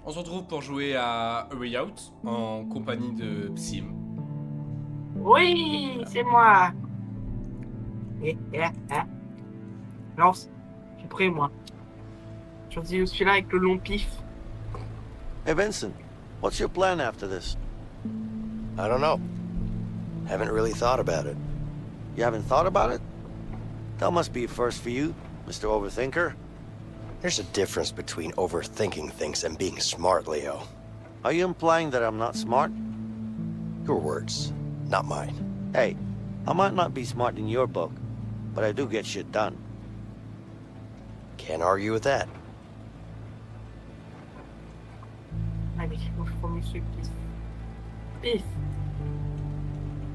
On se retrouve pour jouer à A Way Out en compagnie de Psym. Oui, c'est moi. Lance, je suis prêt, moi. Je dis où celui-là avec le long pif. Hey, Vincent, what's your plan after this? I don't know. Haven't really thought about it. You haven't thought about it? That must be a first for you, Mr. Overthinker. There's a difference between overthinking things and being smart, Leo. Are you implying that I'm not smart? Your words, not mine. Hey, I might not be smart in your book, but I do get shit done. Can't argue with that. Allez, moi je prends monsieur pif. Pif.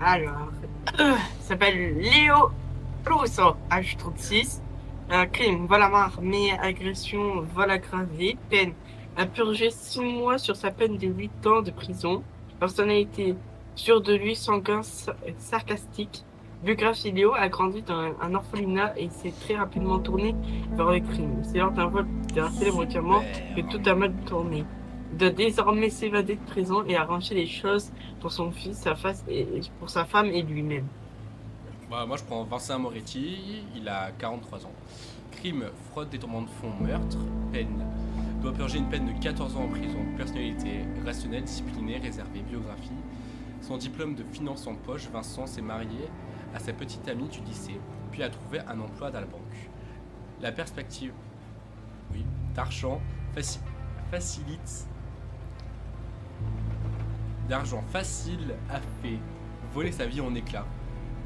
Alors, il s'appelle Léo Russo, âge 36. Crime, vol à main armée, agression, vol aggravé, peine. A purgé 6 mois sur sa peine de 8 ans de prison. Personnalité sûre de lui, sanguin, sarcastique. Biographie: Léo a grandi dans un orphelinat et s'est très rapidement tourné vers le crime. C'est lors d'un vol d'un célèbre diamant que tout a mal tourné. Il doit désormais s'évader de prison et arranger les choses pour son fils, pour sa femme et lui-même. Bah, moi je prends Vincent Moretti, il a 43 ans. Crime, fraude, détournement de fonds, meurtre, peine. Doit purger une peine de 14 ans en prison. Personnalité rationnelle, disciplinée, réservée. Biographie. Son diplôme de finance en poche, Vincent s'est marié à sa petite amie du lycée, puis a trouvé un emploi dans la banque. La perspective d'argent facilite. D'argent facile a fait voler sa vie en éclats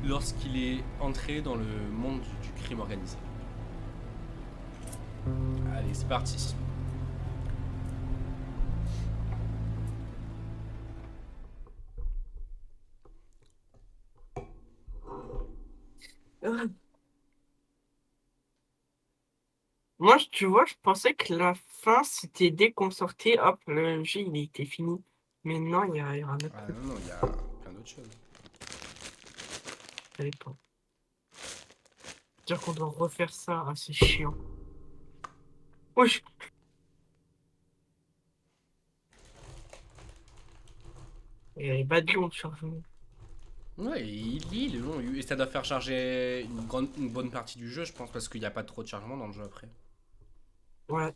lorsqu'il est entré dans le monde du crime organisé. Allez, c'est parti. Moi, tu vois, je pensais que la fin, c'était dès qu'on sortait, hop, le jeu, il était fini. Mais non, il y aura un autre Ah truc. non, il y a plein d'autres choses. Ça dépend. Dire qu'on doit refaire ça, ah, c'est chiant. Wesh. Et bah, de long de chargement. Ouais, il est long, et ça doit faire charger une bonne partie du jeu, je pense, parce qu'il n'y a pas trop de chargement dans le jeu après. Ouais.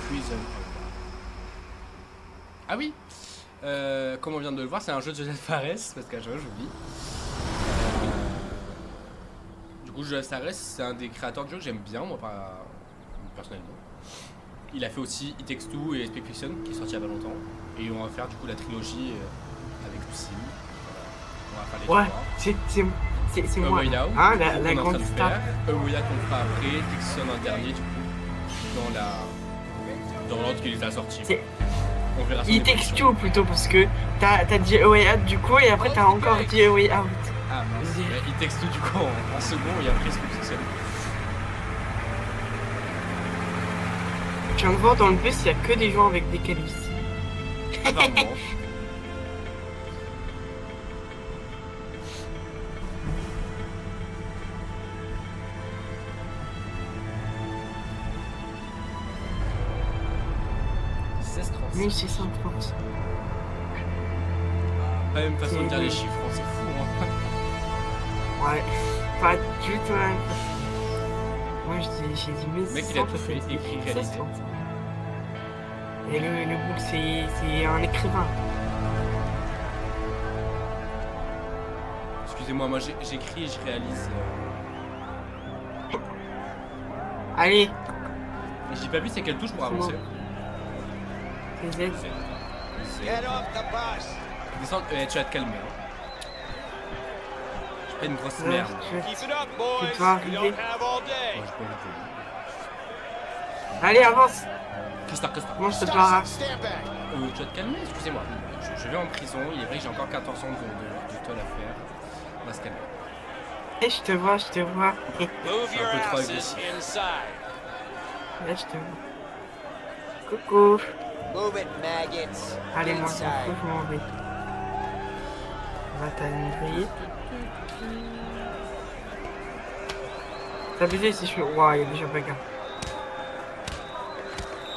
Prison. Ah oui, comme on vient de le voir, c'est un jeu de Joseph Fares, parce qu'à chaque fois j'oublie. Du coup, Joseph Fares, c'est un des créateurs de jeux que j'aime bien, moi, personnellement. Il a fait aussi It Takes Two et Spec Fiction, qui est sorti il y a pas longtemps. Et on va faire du coup la trilogie avec Psym. Voilà. On va faire les Ouais, trois. c'est A moi. Way Out, Hein, qu'on est la en train grande de star. faire. A Way Out qu'on fera après, Fiction un dernier du coup, dans l'ordre qu'il les a sortis. C'est- On verra ça. Il textio plutôt, parce que t'as dit A Way Out du coup, et après t'as encore dit A Way Out. Ah mince, It Takes Two du coup en second et après Spec Fiction. Je viens de voir dans le bus, il y a que des gens avec des calvities. Apparemment. C'est 1630. pas la même façon de dire les chiffres, hein, c'est fou. Hein. Ouais, pas du tout la même chose. Moi j'ai dit Le mec il a tout fait, écrit, réalisé. Et le book c'est un écrivain. Excusez-moi, moi j'écris et je réalise. Allez, J'ai pas vu c'est quelle touche pour C'est avancer. c'est Z. C'est- Descends, tu vas te calmer. Hein. Je fais une grosse merde. Tu dois arriver. Moi, j'ai pas envie de- Allez, avance. Christophe. Moi je te dois. Tu vas te calmer, excusez-moi. Je vais en prison, il est vrai que j'ai encore 14 ans de toile à faire. On va se calmer. Eh, je te vois. Je suis un peu trop agressif. Là, je te vois. Coucou. Move it, maggots. Allez, moi Inside. je m'en vais. On va t'admirer. T'as baisé si je fais. Ouah, il y a déjà bagarre.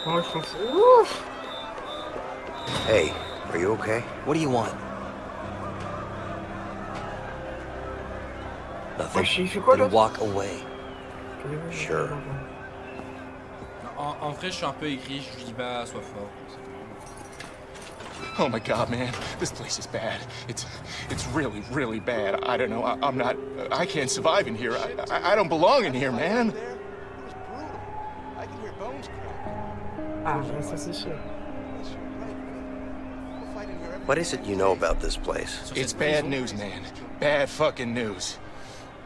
Moi, je pense. Ouf! Hey, are you okay? What do you want? Moi, Nothing. j'ai fait quoi Then là? walk away. Sure. En vrai, je suis un peu aigri, je lui dis pas sois fort. Oh my God, man, this place is bad. It's really, really bad. I don't know. I'm not. I can't survive in here. I don't belong in here, man. It was brutal. I can hear bones crack. Ah, ça c'est sûr. We'll fight in here every What is it you know about this place? Sur It's cette bad prison, news, man. Bad fucking news.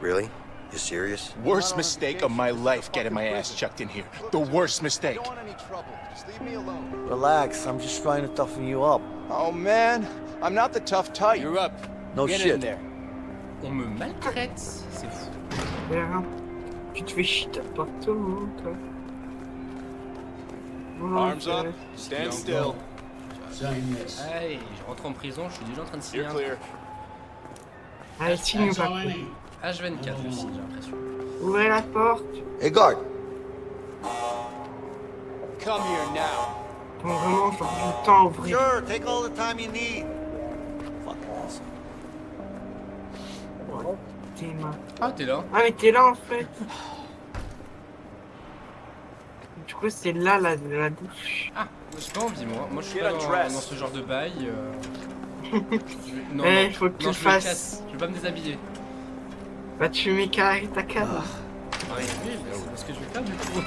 Really? You serious? Worst mistake of my life getting my ass chucked in here. The worst mistake. Don't want any trouble. Just leave me alone. Relax, I'm just trying to toughen you up. Oh man, I'm not the tough type. You're up. No Get in shit. there. On me maltraite, c'est fou. Rien. Tu te fais chier par tout le monde, toi. Arms up. Stand still. Allez, je rentre en prison, je suis déjà en train de signer You're un clear. Allez, signe pas. H24, je signe, j'ai l'impression. Ouvrez la porte. Hey, guard. Come here now. Bon, vraiment, je prends du temps à ouvrir. Sure, take all the time you need. Fucking awesome. Tes mains. Ah, t'es là. Ah, mais t'es là en fait. Du coup, c'est là la douche. Ah, j'ai pas envie, moi. Moi, je suis Get pas dans undressed. ce genre de bail. Non, Eh, non, faut que tu non, le je me fasses. casse. Je vais pas me déshabiller. Bah, tu mets carré ta canne. Ouais, oui, mais c'est ce que je vais faire du coup.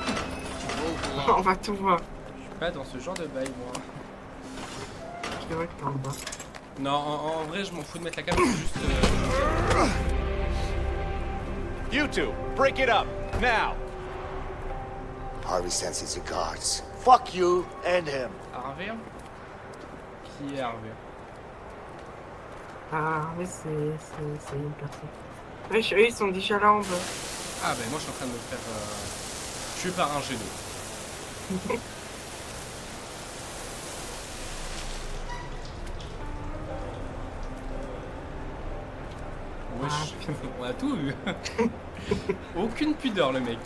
On va tout voir. Je suis pas dans ce genre de bail, moi. Je vois que t'es en bas. Non, en vrai, je m'en fous de mettre la cam, c'est juste. You two, break it up now. Harvey sends his regards. Fuck you and him. Harvey. Qui est Harvey? Ah, mais c'est une personne. Wesh, eux, ils sont déjà là en bas. Ah, ben moi, je suis en train de me faire. tuer par un genou. Wesh, on a tout vu. Aucune pudeur, le mec.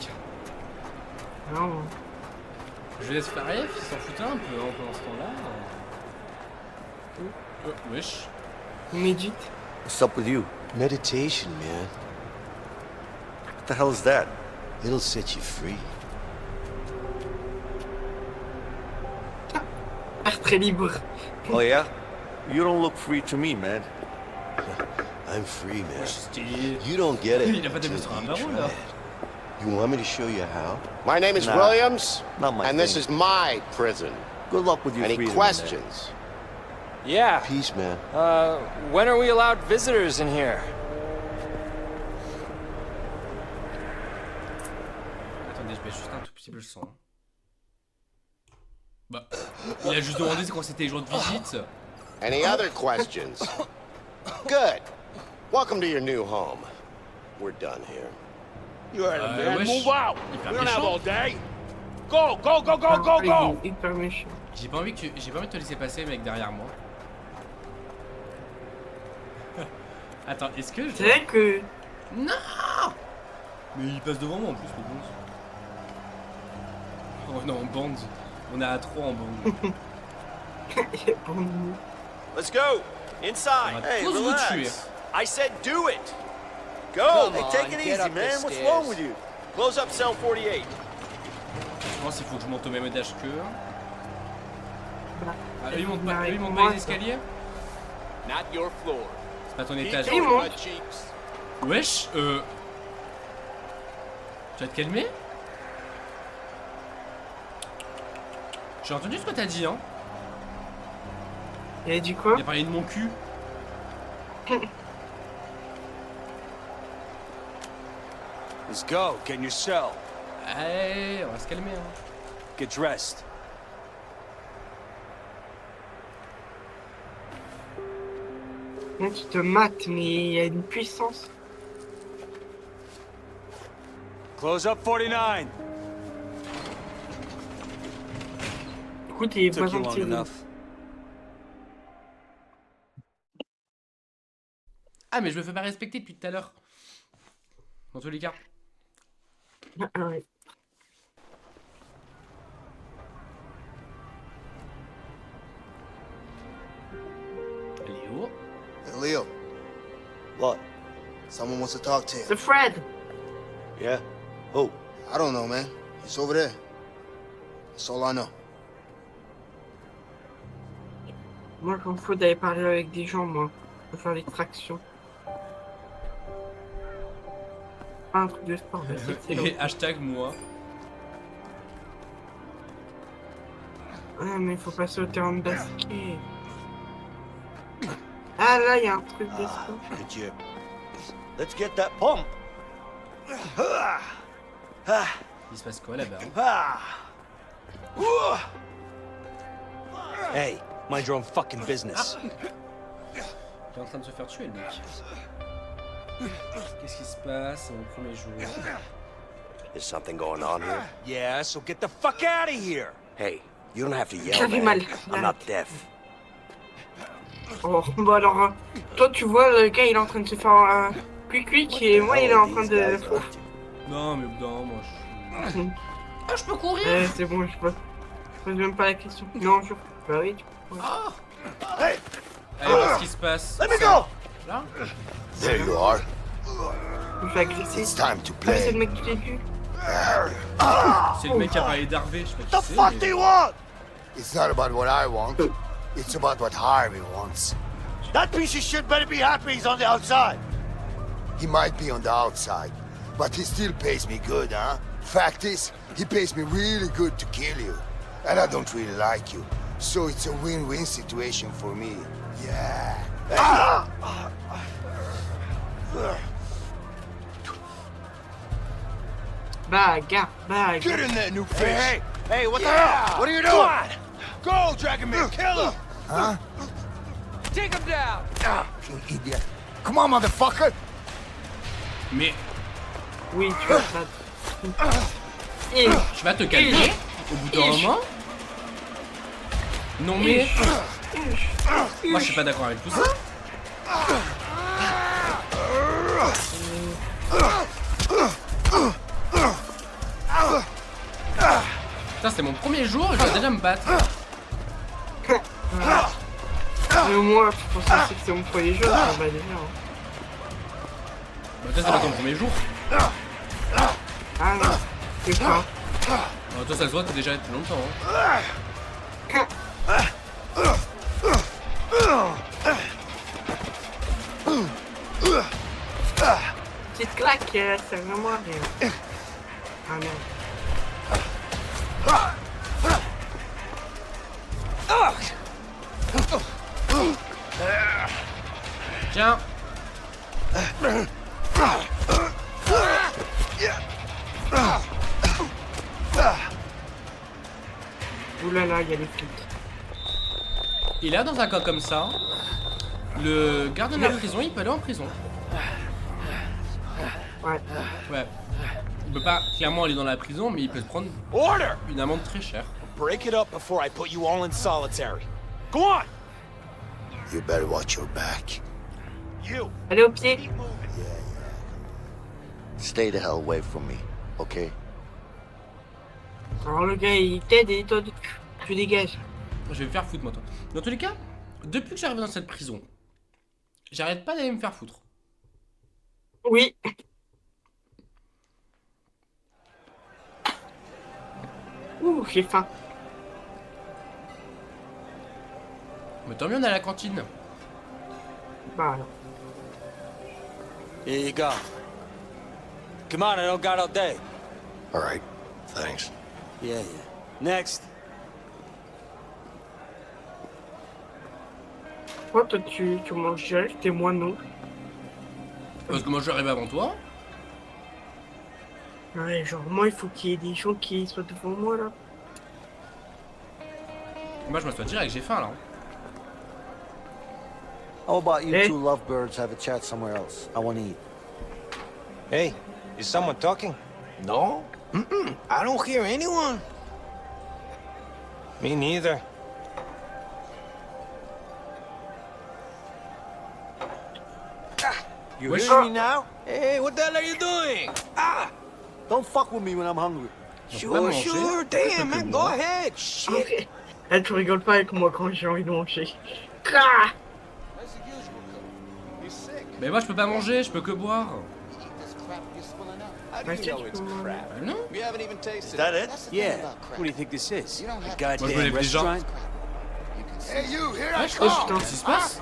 Non, Je laisse faire F, il s'en foutait un peu hein, pendant ce temps-là. Wesh. on médite. What's up with you? Meditation, man. What the hell is that? It'll set you free. Air très libre. Oh yeah? You don't look free to me, man. I'm free, man. Wesh, c'était. You don't get it Il a pas until tapé sur un you barreau, try là. it. You want me to show you how? My name is Nah. Williams, Not my and this thing. is my prison. Good luck with your Any freedom. questions? Yeah. Peace, man. When are we allowed visitors in here? Attendez, je baisse juste un tout petit peu le son. Bah, il a juste demandé quand c'était les jours de visite. Any other questions? Good. Welcome to your new home. We're done here. You heard him, man. wesh. Move out. Hyper We don't have méchant. all day. Go, go, go, go, go, Ah, go. il est hyper méchant. J'ai pas envie de te laisser passer, mec, derrière moi. Attends, est-ce que C'est vrai que. Non. Mais il passe devant moi en plus, le bon. On est en bande. On est à 3 en bande. Bon, Let's go. On Inside. va tous vous tuer. I said do it. Go. Hey, take it easy, man. What's wrong with you? Close up cell 48. Je pense qu'il faut que je monte au même étage qu'eux. bah, Ah, eux, ils montent il pas, eux, arrive ils montent moi, pas les ça. escaliers. Not your floor. C'est pas ton Keep étage. Il going, monte. butt cheeks. Wesh, tu vas te calmer? J'ai entendu ce que t'as dit, hein. Il a dit quoi? Il a parlé de mon cul. Let's go. Get in your cell. Allez, on va se calmer, hein. Get dressed. Non, tu te mates, mais il y a une puissance. Close up 49. Écoute, il est pas Took you long gentil. enough. Ah, mais je me fais pas respecter depuis tout à l'heure. Dans tous les cas. Ouais. Léo. Hey, Leo, What? someone wants to talk to you. C'est Fred. Yeah? Who? I don't know, man. He's over there. That's all I know. Moi, je m'en fous d'aller parler avec des gens, moi. Pour faire des tractions. Pas un truc de sport, mais c'est long. Et hashtag moi. Ah, mais il faut passer au terrain de basket. Ah, là, il y a un truc de sport. Did you? Let's get that pump. Il se passe quoi là-bas? Hey, mind your own fucking business. Il est en train de se faire tuer, le mec. Qu'est-ce qui se passe au premier jour? Is something going on here? Yeah, so get the fuck out of here. Hey, you don't have to Ça yell, fait man. mal. I'm not deaf. Oh, bon alors, toi tu vois, le gars il est en train de se faire un quick et moi il est en train de... Non, mais au bout d'un moment, moi je. Ah, je peux courir! C'est bon, je pose même pas la question. Non, je... Bah oui, tu peux. Hey, Allez, voir ce qui se passe. let me go! Là? There you are. Je me fais agresser. It's time to Ah, c'est play. le mec du début. C'est le mec qui a parlé d'Harvey, je sais pas The qui c'est. fuck mais- do you want? It's not about what I want. It's about what Harvey wants. That piece of shit better be happy he's on the outside. He might be on the outside, but he still pays me good, huh? Fact is, he pays me really good to kill you. And I don't really like you. So it's a win-win situation for me. Yeah. Bagarre, bagarre. Get in there, new fish. Hey, what the hell? What are you doing? Come on. Go, Dragon Man, kill him. Huh? Take him down. You idiot. Come on, motherfucker. Mais Oui, tu vas pas. Et... tu vas te calmer au bout d'un moment? Non, mais. Moi, je suis pas d'accord avec tout ça. Putain, c'était mon premier jour, je dois déjà me battre. Mais moi, je pensais aussi que c'est mon premier jeu, ça va déjà. Hein. Bah, toi, c'est pas ton premier jour. Ah non, c'est pas. Bah, toi, ça se voit, t'es déjà depuis longtemps. Hein. Petite claque, c'est vraiment rien. Ah non. Tiens. Oulala, il y a les flics. Et là, dans un cas comme ça, le gardien de la prison, il peut aller en prison. Ouais. Ouais. Il peut pas clairement aller dans la prison, mais il peut se prendre Order! une amende très chère. Break it up before I put you all in solitary. Go on! You better watch your back. You! Allez au pied. Keep moving. Stay the hell away from me, okay? Alors le gars il t'aide et toi tu dégages. Je vais me faire foutre, moi, toi. Dans tous les cas, depuis que j'arrive dans cette prison, j'arrête pas d'aller me faire foutre. Oui. Ouh, j'ai faim. Mais tant mieux, on est à la cantine. Bah alors. Here you go. Come on, I don't got all day. All right. Thanks. Yeah. Next. Pourquoi toi tu manges direct et moi non? Parce que moi, je suis arrivé avant toi. Ouais, genre moi il faut qu'il y ait des gens qui soient devant moi là. Moi, je m'assois direct, j'ai faim, là. How about you Hey. two lovebirds have a chat somewhere else? I want to eat. Hey, is someone talking? No? Mm-mm. I don't hear anyone. Me neither. You Wesh. hear me now? Hey, what the hell are you doing? Ah! Don't fuck with me when I'm hungry. Sure, sure, damn, man, go ahead. Shit. Ah, tu rigoles pas avec moi quand j'ai envie de manger. Ah Mais moi je peux pas manger, je peux que boire. How do you know it's crap? Non. We haven't even tasted Is that it? Yeah. What do you think this is? A Moi je me goddamn lève déjà. restaurant? Hey, you, here Ouais, I je come! putain, qu'est-ce qui se passe?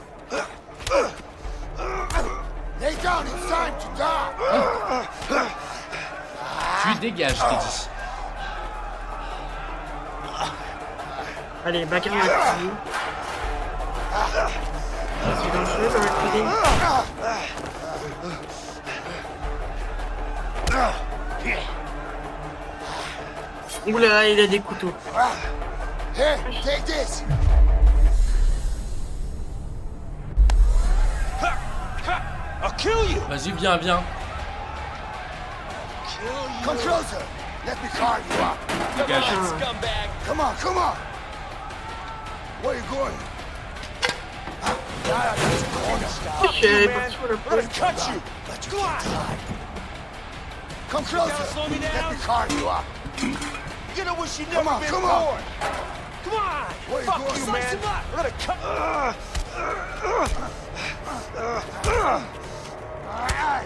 Lay down, it's time to die! Tu dégages, je t'ai dit. Allez, bagarre là-dessus. C'est dangereux dans la cuisine. Oula, il a des couteaux. Here, take this! I'll kill you! Vas-y, viens, viens. Come closer! Let me carve you up! Dégage. Scumbag! Come on, come on! Where are you going? Je suis parti sur le I'm gonna point. cut you! Come on! Come closer! Slow me Let down. me carve you up! You're gonna wish you'd Come never on, been come on. born! Come on! Where you Fuck going? you, Slice man! him up. I'm gonna cut... Alright!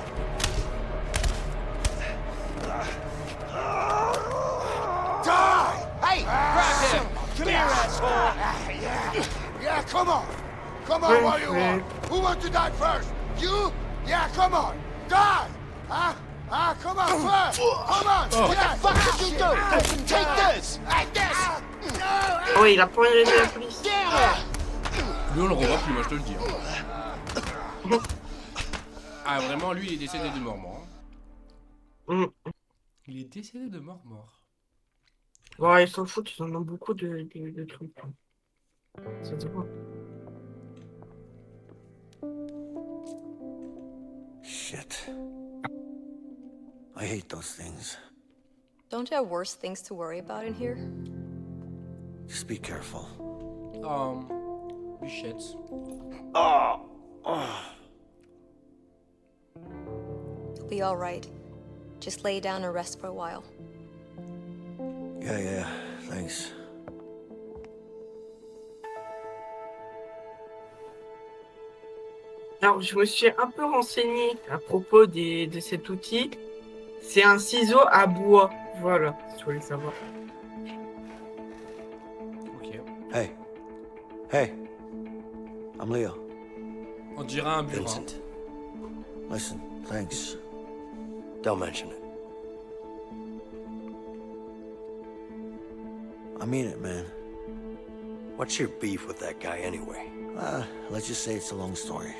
Die! Hey! Grab him! Come here, asshole! Yeah, come on! Come on, what do you want? Who wants to die first? You? Yeah, come on! Die! Huh? Come on, first! Come on! Oh. Yeah, What the fuck did you do? Take this! Like this! Oh, il a pas arrêté la police. Lui on le revoit plus, moi je te le dis. Hein. Ah vraiment, lui il est décédé de mort. Mm. Il est décédé de mort. Ouais, ils s'en foutent, ils en ont beaucoup de trucs. Ça se voit. Shit. I hate those things. Don't you have worse things to worry about in here? Just be careful. Bichette. You'll be all right. Just lay down and rest for a while. Yeah, thanks. Alors, je me suis un peu renseignée à propos de cet outil. C'est un ciseau à bois. Voilà, si vous voulez savoir. Ok. Hey. I'm Leo. On dirait un burin. Vincent, Listen, thanks. don't mention it. I mean it, man. What's your beef with that guy anyway? Let's just say it's a long story.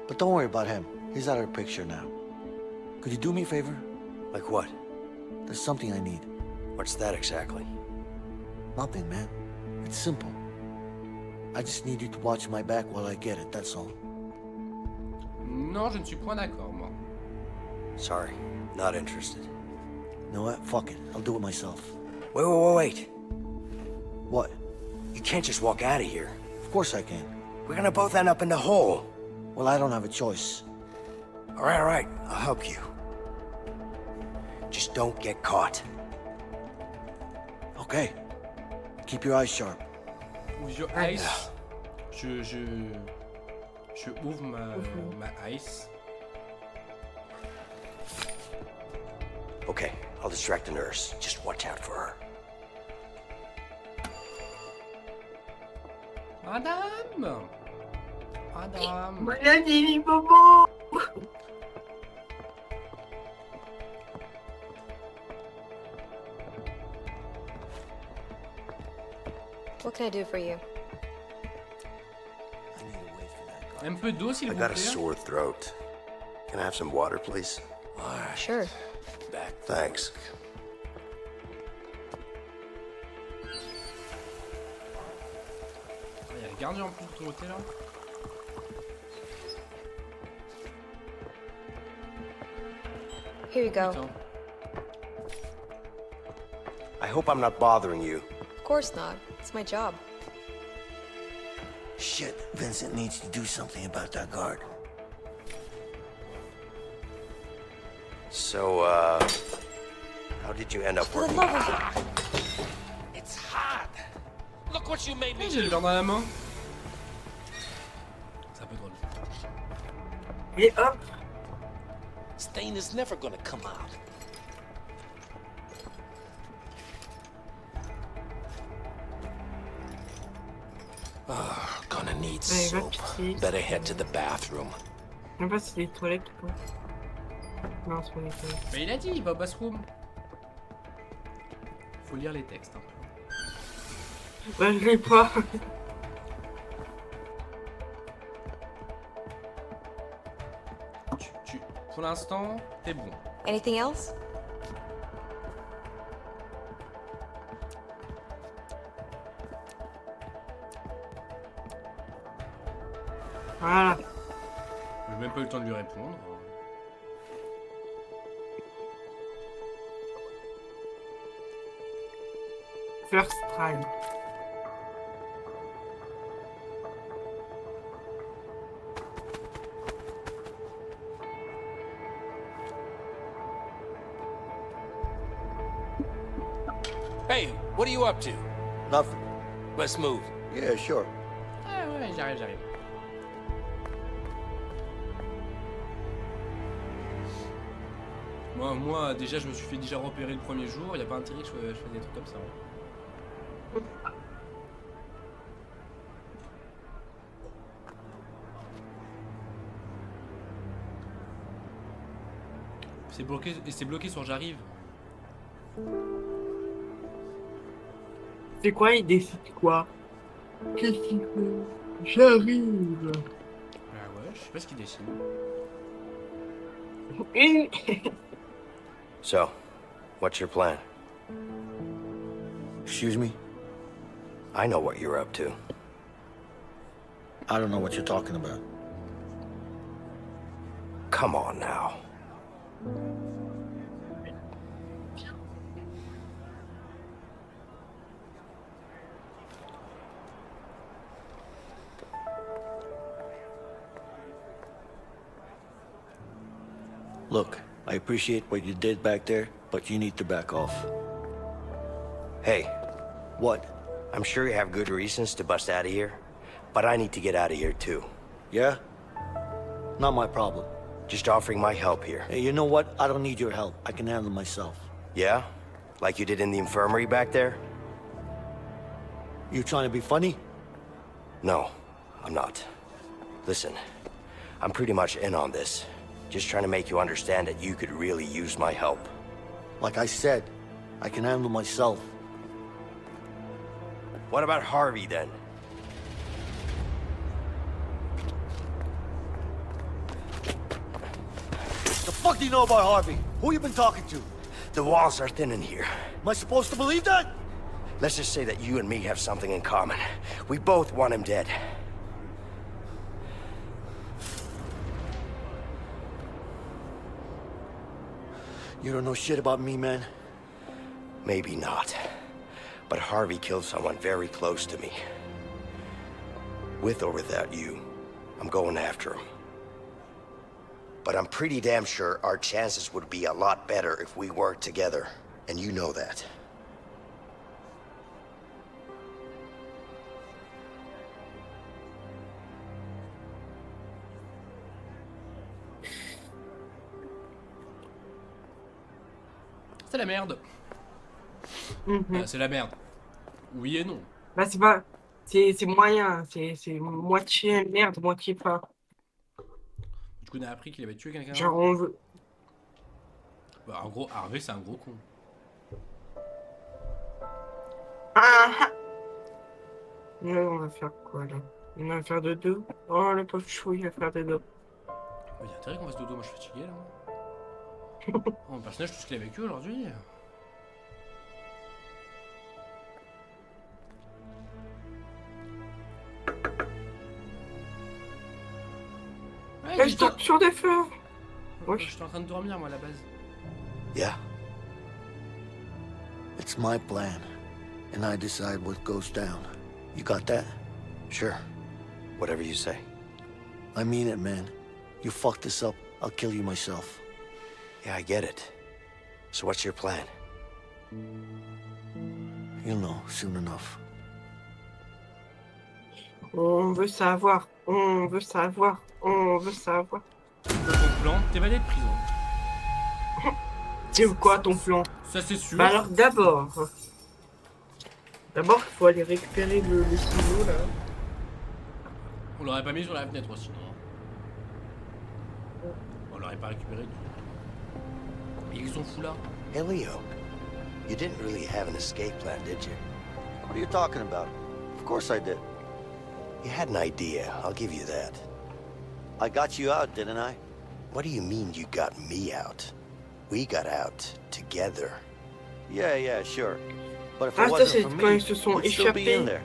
But don't worry about him. He's out of the picture now. Could you do me a favor? Like what? There's something I need. What's that exactly? Nothing, man. It's simple. I just need you to watch my back while I get it, that's all. Non, je ne suis point d'accord, moi. Sorry, not interested. You know what? Fuck it. I'll do it myself. Wait. What? You can't just walk out of here. Of course I can. We're gonna both end up in the hole. Well, I don't have a choice. All right. I'll help you. Just don't get caught. Okay. Keep your eyes sharp. With your eyes. Je ouvre ma ice. Okay, I'll distract the nurse. Just watch out for her. Madame. Maladie, Bobo. What can I do for you? I need to wait for that guy. Un peu d'eau, s'il I vous got a plaît. sore throat. Can I have some water, please? Sure. Thanks. Il y a le gardien en plus de ton côté là. Here you go. Putain. I hope I'm not bothering you. Of course not. It's my job. Shit, Vincent needs to do something about that guard. So, How did you end up For the working? love of... It's hot. Look what you made me J'ai le do. verre dans la main. C'est un peu drôle. Et hop. Stain is never gonna come out. Gonna need Allez, va soap. pisser. Better head to the bathroom. Je sais pas si c'est des toilettes ou pas. Non, c'est pas des toilettes. Mais il a dit, il va au bathroom. Faut lire les textes. Hein. Bah, je l'ai pas. Pour l'instant, t'es bon. Anything else? Voilà. J'ai même pas eu le temps de lui répondre. First try. Hey, what are you up to? Nothing. Let's move. Yeah, sure. Ah ouais, j'arrive. Moi, déjà, je me suis fait déjà repérer le premier jour. Y a pas intérêt que je fasse des trucs comme ça. Hein. C'est bloqué sur j'arrive. C'est quoi, il décide quoi? Qu'est-ce qu'il fait? J'arrive. Ah ouais, je sais pas ce qu'il décide. So, what's your plan? Excuse me? I know what you're up to. I don't know what you're talking about. Come on now. Look, I appreciate what you did back there, but you need to back off. Hey, What? I'm sure you have good reasons to bust out of here, but I need to get out of here too. Yeah? Not my problem. Just offering my help here. Hey, you know what? I don't need your help. I can handle myself. Yeah? Like you did in the infirmary back there? You trying to be funny? No, I'm not. Listen, I'm pretty much in on this. Just trying to make you understand that you could really use my help. Like I said, I can handle myself. What about Harvey then? The fuck do you know about Harvey? Who you been talking to? The walls are thin in here. Am I supposed to believe that? Let's just say that you and me have something in common. We both want him dead. You don't know shit about me, man. Maybe not. But Harvey killed someone very close to me. With or without you, I'm going after him. But I'm pretty damn sure our chances would be a lot better if we worked together. And you know that. C'est la merde. C'est la merde. Oui et non. Bah, c'est pas. C'est moyen. C'est moitié merde, moitié pas. Du coup, on a appris qu'il avait tué quelqu'un. Genre, on veut. Bah, en gros, Harvey, c'est un gros con. Ah! On va faire quoi là? On va faire de dos. Oh, le pauvre chou, il va faire de dos. Il y a intérêt qu'on fasse dodo, moi je suis fatigué là. Oh, mon personnage, tout ce qu'il a vécu aujourd'hui. Ouais, Je tape sur des feux. J'étais en train de dormir moi à la base. Yeah? It's my plan, and I decide what goes down. You got that? Sure. Whatever you say. I mean it, man. You fuck this up, I'll kill you myself. Yeah, I get it. So what's your plan? You'll know soon enough. On veut savoir, on veut savoir, on veut savoir. Ton plan, t'évader de prison. C'est quoi ton plan? Ça c'est sûr. Bah alors d'abord, il faut aller récupérer le ciseau là. On l'aurait pas mis sur la fenêtre sinon. On l'aurait pas récupéré. Ils sont fous là. Hey, Leo. You didn't really have an escape plan, did you? What are you talking about? Of course I did. You had an idea, I'll give you that. I got you out, didn't I? What do you mean you got me out? We got out together. Yeah, sure. But if Ah, it ça wasn't c'est for quand me, ils se sont you'd still be in échappés. there.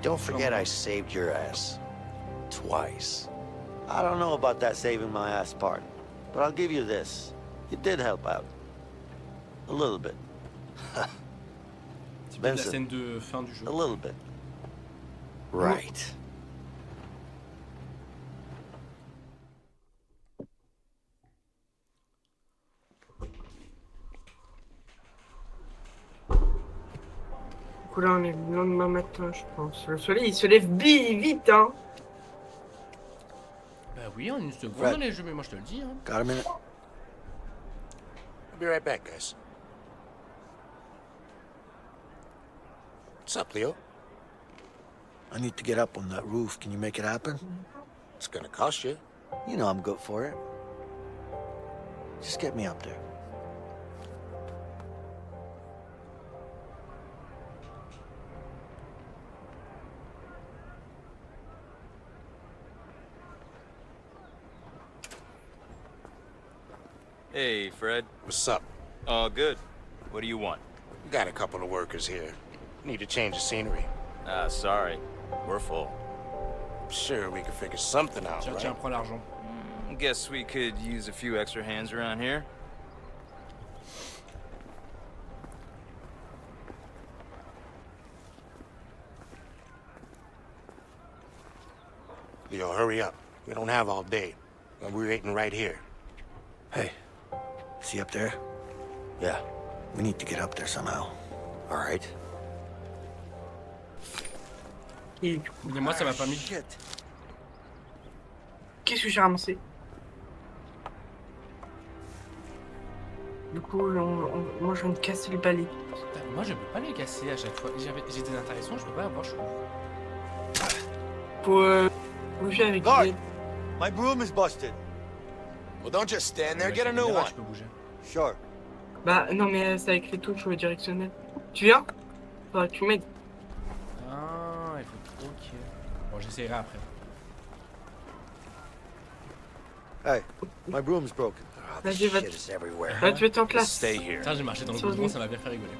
Don't forget I saved your ass. Twice. I don't know about that saving my ass part, but I'll give you this. You did help out. A little bit. C'est peut-être la Benson. scène de fin du jeu. A little bit. Right. Du coup là on est le lendemain matin je pense. Le soleil il se lève vite hein. Bah oui, en une seconde Fred. dans les jeux, mais moi je te le dis. Hein. Got a minute? I'll be right back, guys. What's up, Leo? I need to get up on that roof. Can you make it happen? It's gonna cost you. You know I'm good for it. Just get me up there. Hey, Fred. What's up? All good. What do you want? We got a couple of workers here. Need to change the scenery. Ah, sorry. We're full. Sure, we can figure something out, Tiens, right? tiens, prends l'argent. Guess we could use a few extra hands around here. Leo, hurry up. We don't have all day. And we're waiting right here. Hey, see up there? Yeah. We need to get up there somehow. All right. Et du coup, Mais moi ça m'a pas mis. Shit. qu'est-ce que j'ai ramassé? Du coup moi je viens de casser le balai. Putain, moi je peux pas les casser à chaque fois. J'ai des interactions, je peux pas avoir, je trouve. Faut bouger avec Guard! les... My broom is busted. Well, don't just stand there. Ouais, Get a c'est new bizarre, one. je peux bouger. Sure. Bah non mais c'est avec les touches directionnelles. Tu viens? Bah tu m'aides. Ah, il faut. Ok. Bon, j'essaierai après. Hey, my broom's broken. Oh, Vas-y, this va- shit is everywhere. Bah tu es en Just classe. stay here. Tiens, j'ai marché dans le Sur goudron, nous. ça m'a bien fait rigoler.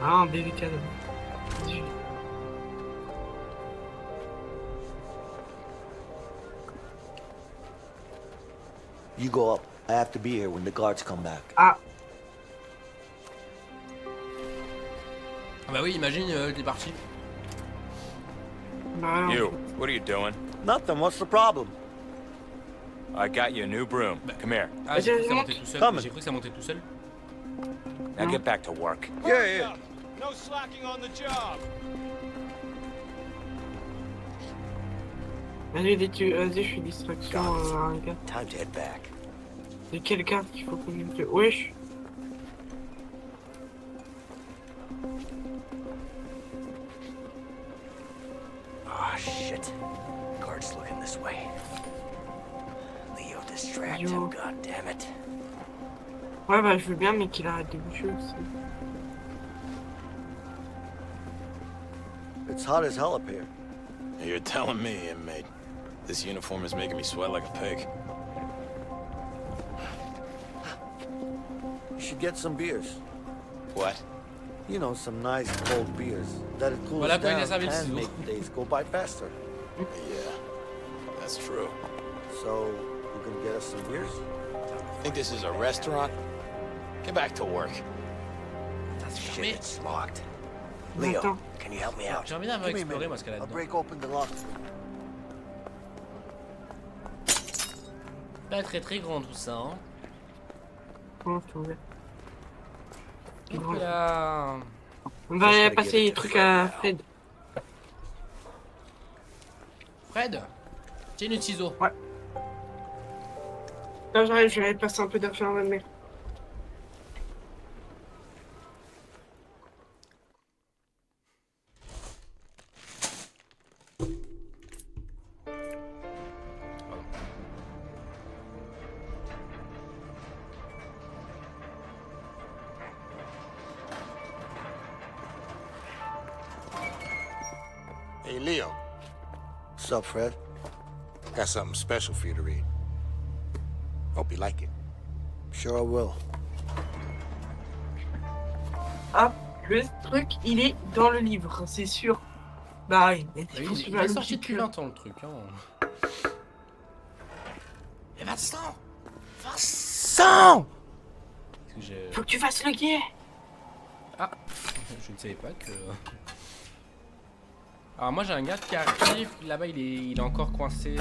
Ah un bébé cadeau. 18. You go up. I have to be here when the guards come back. Ah Ah bah oui, imagine, t'es parti. bah non. You, what are you doing? Nothing. What's the problem? I got you a new broom. Come here. Ah, j'ai cru que ça montait tout seul. Come. J'ai cru que ça montait tout seul. Now get back to work. Yeah. No slacking on the job. Vas-y, vas-y, je suis distraction à un gars. Time to head back. C'est quel garde qu'il faut que je... Wesh. Oh, shit. Guard's looking this way. Leo, distract Yo. him, goddammit. Ouais bah je veux bien mais qu'il arrête de bouger aussi. It's hot as hell up here. You're telling me, inmate. This uniform is making me sweat like a pig. You should get some beers. What? You know, some nice cold beers. That it cools Voilà, quand il a down servi le and ciseau. make days go by faster. Yeah, that's true. So, you gonna get us some beers? Think this is a restaurant? Get back to work. Shit, it's locked. Leo, Attends. can you help me out? J'ai envie d'avoir Give me a exploré minute. moi ce qu'elle a I'll dedans. break open the lock. Pas très très grand tout ça, hein. Comment tu ouvres? Hop là. On va passer les trucs à Fred. Fred, tiens le ciseau. Ouais. Là j'arrive, je vais passer un peu d'argent à ma mère. Hey, Leo. What's up, Fred? Got something special for you to read. Hope you like it. Sure I will. Ah, le truc, il est dans le livre, c'est sûr. Bah oui, mais Il est sorti depuis 20 ans le truc. Hein. Et Vincent! Vincent! Faut que tu fasses le guet! Ah, je ne savais pas que... Alors moi j'ai un gars qui arrive, là-bas il est encore coincé.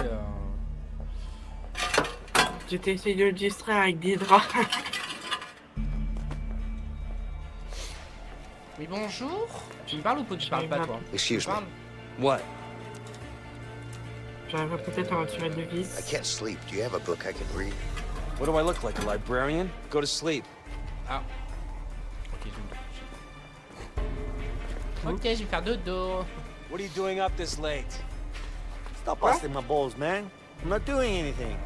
Je t'ai essayé de le distraire avec des draps. Oui bonjour. Tu me parles ou tu parles pas toi? Excuse me. What? J'arriverai peut-être à retirer de vis. I can't sleep. Do you have a book I can read? What do I look like, a librarian? Go to sleep. Ah. Ok, je vais faire dodo. What are you doing up this late? Stop busting my balls, man. I'm not doing anything.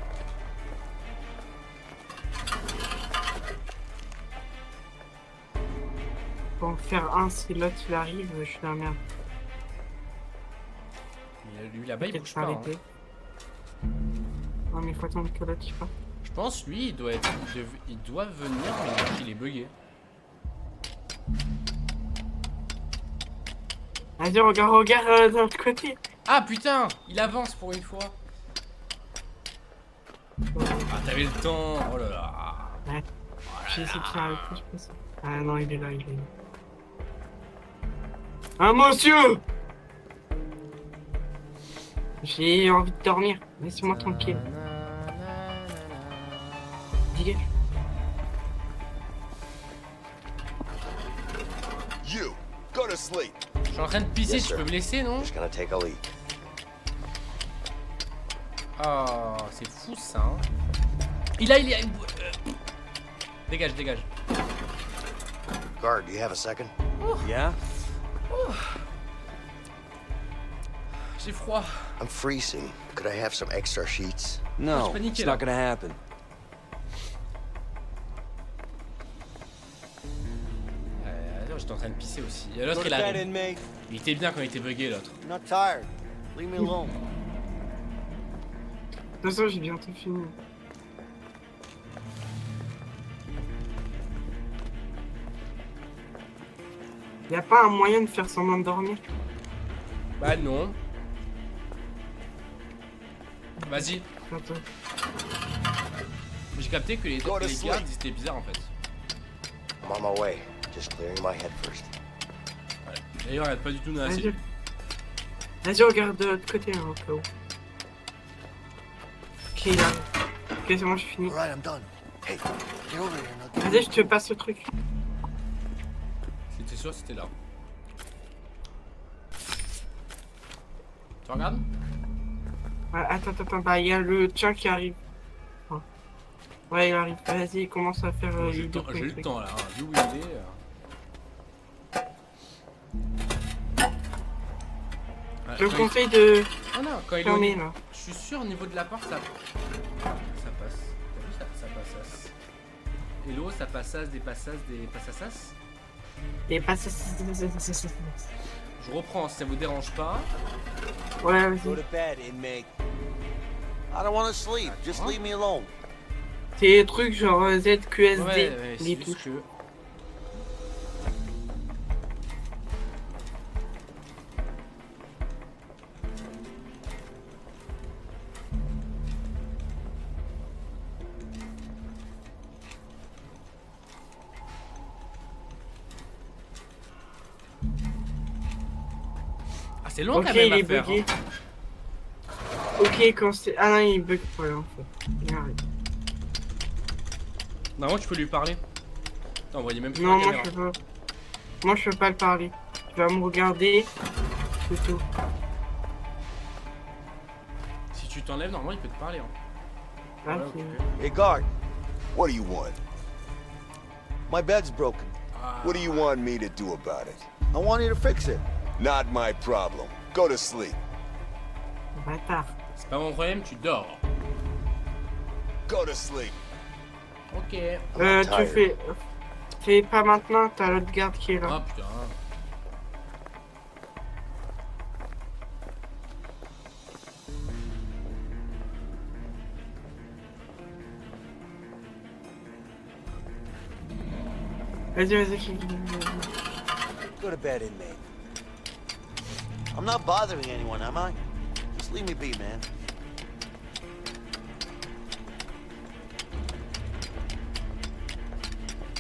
Pour en faire un, si l'autre il arrive, je suis dans la merde. Lui là-bas il bouge pas. Hein. Non mais il faut attendre que l'autre il parte. Je pense lui il doit être, il doit venir mais il est bugué. Vas-y, regarde de l'autre côté. Ah putain, il avance pour une fois. Ah t'avais le temps, oh là là. Ouais. J'ai essayé de faire le plus possible. Ah non, il est là, il est là. Ah monsieur! J'ai envie de dormir, laissez-moi tranquille. Dégage. You, go to sleep. Je suis en train de pisser, tu peux me laisser non? Just gonna take a leak. Oh, c'est fou ça. Hein. Il a... Dégage, dégage. Guard, do you have a second? Yeah? J'ai froid. I'm freezing. Could I have some extra sheets? No, it's not gonna happen. J'étais en train de pisser aussi. L'autre il arrive. Il était bien quand il était bugué l'autre. Not tired. Leave me alone. De toute façon, j'ai bientôt fini. Y'a pas un moyen de faire semblant de dormir? Bah non. Vas-y. Attends. J'ai capté que les gardes ils étaient bizarres en fait. I'm on my way. Just clearing my head first. Ouais. D'ailleurs, regarde pas du tout Nancy. Vas-y, regarde de l'autre côté, hein, au cas où. Ok, là. Ok, c'est bon, j'ai fini. Alright, I'm done. Hey, get over here now. Vas-y, je te passe le truc. C'était sûr, c'était là. Tu regardes? Ouais, attends, bah il y a le tien qui arrive. Oh. Ouais, il arrive. Vas-y, il commence à faire J'ai eu le temps là, hein. Vu où il est. Je te conseille de. Oh non, quand il fermer, est là. Je suis sûr au niveau de la porte ça passe. T'as vu ça passe. Hello, ça passasse, des passassas. Des passassas. Je reprends si ça vous dérange pas. Ouais, vas-y. Go to bed, inmate. I don't want to sleep. Just leave me alone. C'est des trucs genre ZQSD. Ouais, les touches. que... Ah, c'est long Ok, quand même il à est faire. bugué. Hein. Ok, quand c'est. Ah non, il bug pas là en fait. Il arrive. Normalement, tu peux lui parler. Attends, voyez même plus Non, la moi caméra. je veux. Moi je veux pas le parler. Tu vas me regarder. C'est tout. Si tu t'enlèves, normalement, il peut te parler. Hein. Ah, Ouais, c'est- ok. Hey, guard. What do you want? My bed's broken. What do you want me to do about it? I want you to fix it. Not my problem. Go to sleep. Bâtard. C'est pas mon problème, tu dors. Go to sleep. Ok. Tu fais. Fais pas maintenant, t'as l'autre garde qui est là. Ah putain. Vas-y. Go to bed, inmate. I'm not bothering anyone, am I? Just leave me be, man.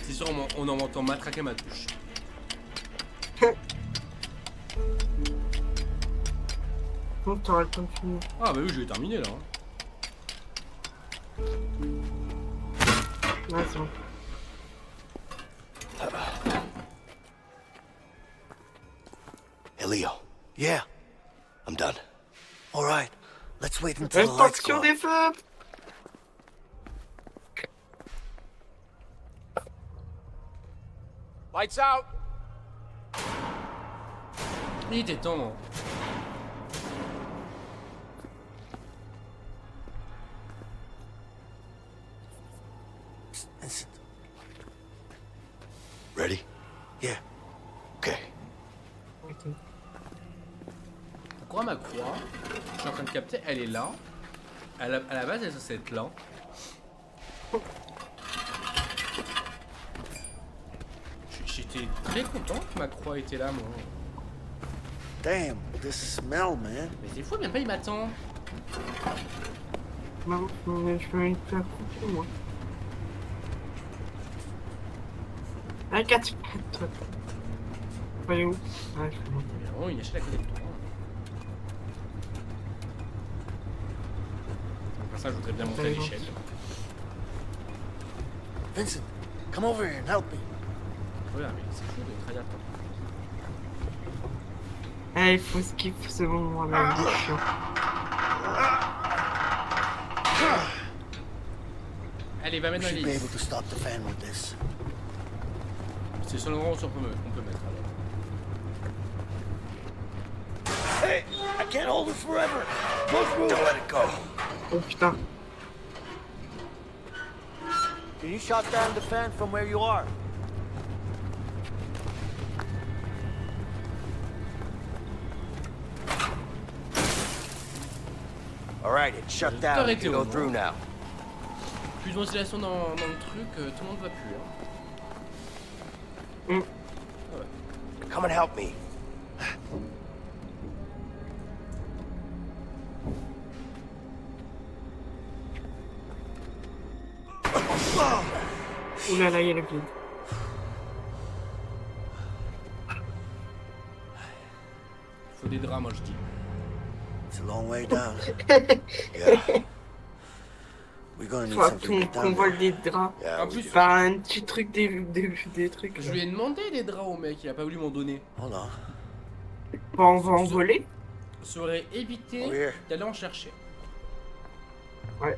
C'est sûr, on en entend matraquer ma touche. Bon, t'auras le temps de finir. Ah bah oui, je vais terminer là. Hein. Ouais, c'est bon. Hey, Leo. Yeah, I'm done. all right. Let's wait until the lights go Extinction out. des feux. Lights out! Il était temps. Hein. Vincent. Ready? Yeah. Okay. Pourquoi ma croix, je suis en train de capter, elle est là. À la base, elle est censée être là. J'étais très content que ma croix était là, moi. Damn, this smell, man. Mais c'est fou, même pas il m'attend. Non, je vais me faire couper, moi. Ah, 4 toi. Voyez où? Ah, je vais monter. Mais vraiment, il achète à côté de toi. Pour ça, je voudrais bien monter à l'échelle. Vincent, come over here and help me. Voilà, mais c'est fou de trahir toi. Ah, il faut skip ce moment-là, il est chiant. Allez, va We mettre dans should be les able to stop the fan with this. C'est le seul endroit où on peut mettre alors. Hey, I can't hold it forever. Go through. Don't let it go. Oh putain. Can you shut down the fan from where you are? All right, it's shut down. You can go through now. Plus de ventilation dans le truc, tout le monde va plus. Hein. Come and help me. Ouh là là, il y a le vide. Faut des draps, moi je dis. It's a long way down. Yeah. We're gonna need Faut something to get qu'on down vole there. des draps. Yeah, En we plus, do. Enfin, un petit truc des trucs. je lui ai demandé des draps au mec, il a pas voulu m'en donner. Hold on. Bon, on va en voler. Ça aurait évité Oh, yeah. d'aller en chercher. Ouais.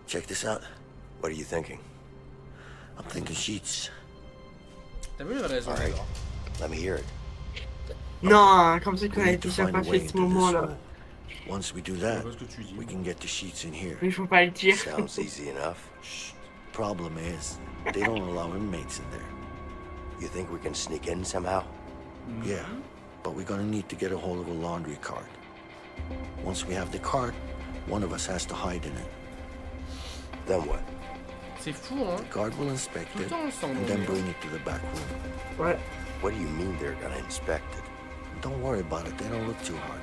Check this out. What are you thinking? I'm thinking sheets. T'as vu, j'avais raison. All right. alors. Let me hear it. Non, comme ça qu'on We a need to déjà find a pas way fait ce into this moment-là. hole. Once we do Je that, vois ce que tu dis. we can get the sheets in here. Mais il faut pas le dire. Sounds easy enough. Problem is, they don't allow inmates in there. You think we can sneak in somehow? Yeah, but we're gonna need to get a hold of a laundry cart. Once we have the cart, one of us has to hide in it. Then what? C'est fou, hein. The guard will inspect Tout le it temps ensemble. and then bring it to the back room. Ouais. What do you mean they're gonna inspect it? Don't worry about it, they don't look too hard.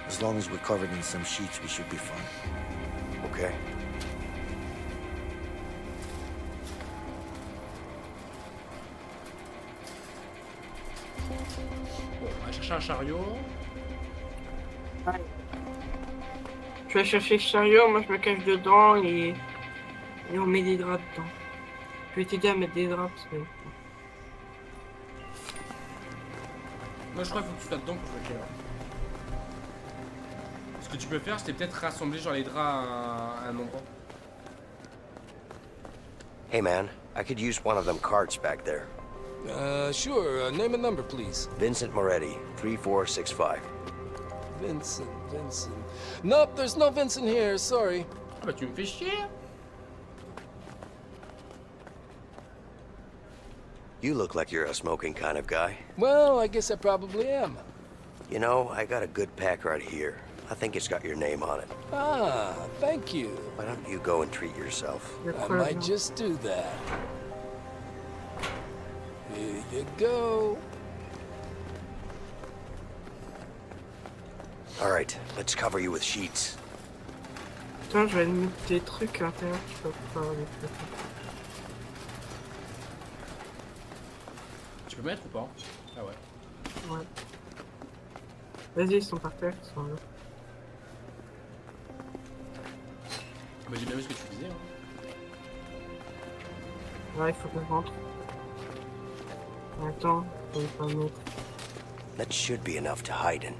As long as we're covered in some sheets, we should be fine. Okay. Bon, on va chercher un chariot. Je vais chercher le chariot, moi je me cache dedans et Et on met des draps dedans. Je vais t'aider à mettre des draps parce que... Moi je crois qu'il faut que tu sois dedans pour jouer avec elle. Ce que tu peux faire, c'est peut-être rassembler genre les draps à un endroit. Hey man, I could use one of them carts back there. Sure. Name and number, please. Vincent Moretti, 3465. Vincent. Nope, there's no Vincent here, sorry. Ah bah tu me fais chier. You look like you're a smoking kind of guy. Well, I guess I probably am. You know, I got a good pack right here. I think it's got your name on it. Ah, thank you. Why don't you go and treat yourself? I might just do that. Here you go. All right, let's cover you with sheets. Attends, je vais mettre des trucs à l'intérieur. Je peux pas avec ça. Tu peux mettre ou pas? Ah ouais. Ouais. Vas-y, ils sont par terre, ils sont là. Bah j'ai bien vu ce que tu disais. Hein. Ouais, il faut que je rentre. Attends, je vais pas mettre. That should be enough to hide in.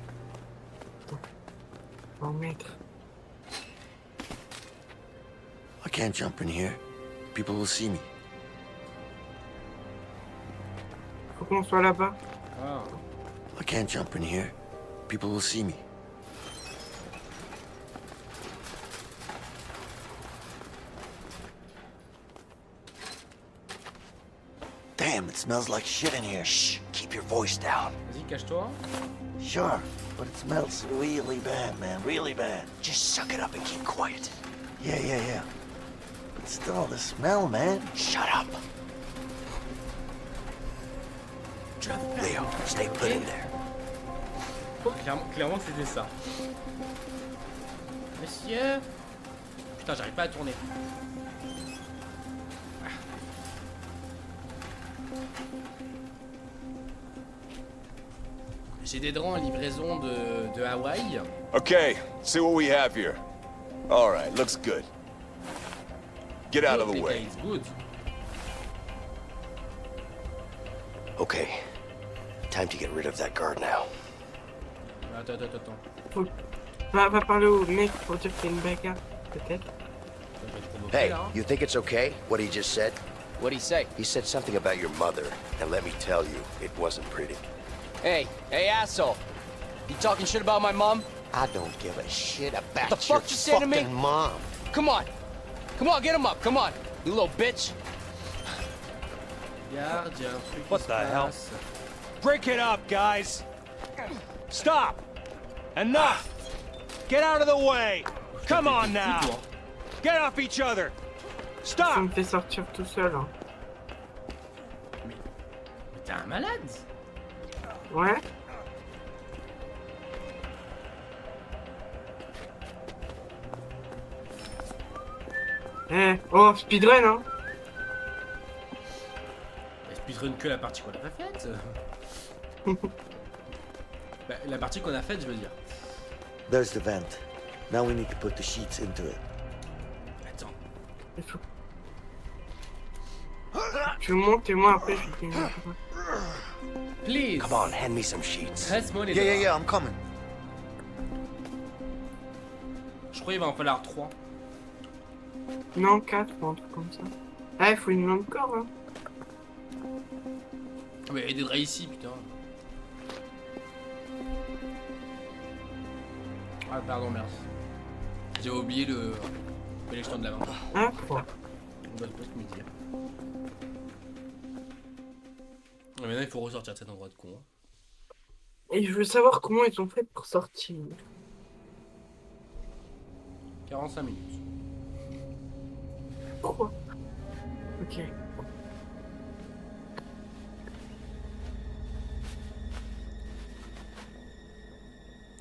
Je vais en mettre. I can't jump in here. People will see me. Faut qu'on soit là-bas. Ah. I can't jump in here. People will see me. Damn, it smells like shit in here. Shh, keep your voice down. Vas-y, cache-toi. Sure, but it smells really bad, man, really bad. Just suck it up and keep quiet. Yeah. But still, the smell, man. Shut up. Leo, stay put in there. Clairement c'était ça. Monsieur. Putain, j'arrive pas à tourner. J'ai des draps en livraison de Hawaï. Okay, see what we have here. All right, looks good. Get out of the way. It's good. Okay, time to get rid of that guard now. Attends. Va parler au mec pour dire qu'il y a une bagarre, peut-être. Hey, you think it's okay, what he just said? What'd he say? He said something about your mother, and let me tell you, it wasn't pretty. Hey, asshole. You talking shit about my mom? I don't give a shit about What the your fuck you say to me? fucking mom. Come on, get him up, come on, you little bitch. What the hell? Break it up, guys. Stop. Enough. Get out of the way. Come on now. Get off each other. Ça Stop. me fait sortir tout seul. Hein. Mais t'es un malade. Ouais. Oh, speedrun, hein. Speedrun que la partie qu'on a pas faite. Bah, la partie qu'on a faite, je veux dire. There's the vent. Now we need to put the sheets into it. Attends. Je monte et moi après je vais Please. Come on, hand me some sheets. Reste-moi les Yeah, I'm coming. Je crois qu'il va en falloir 3. Non, 4 ou un truc comme ça. Ah, il faut une main de corps, hein. Mais il y a des draps ici, putain. Ah, pardon, merci. J'ai oublié l'élection de la main. Ah, 3. On doit pas se me dire. Et maintenant, il faut ressortir de cet endroit de con. Et je veux savoir comment ils ont fait pour sortir. 45 minutes. Quoi? Ok.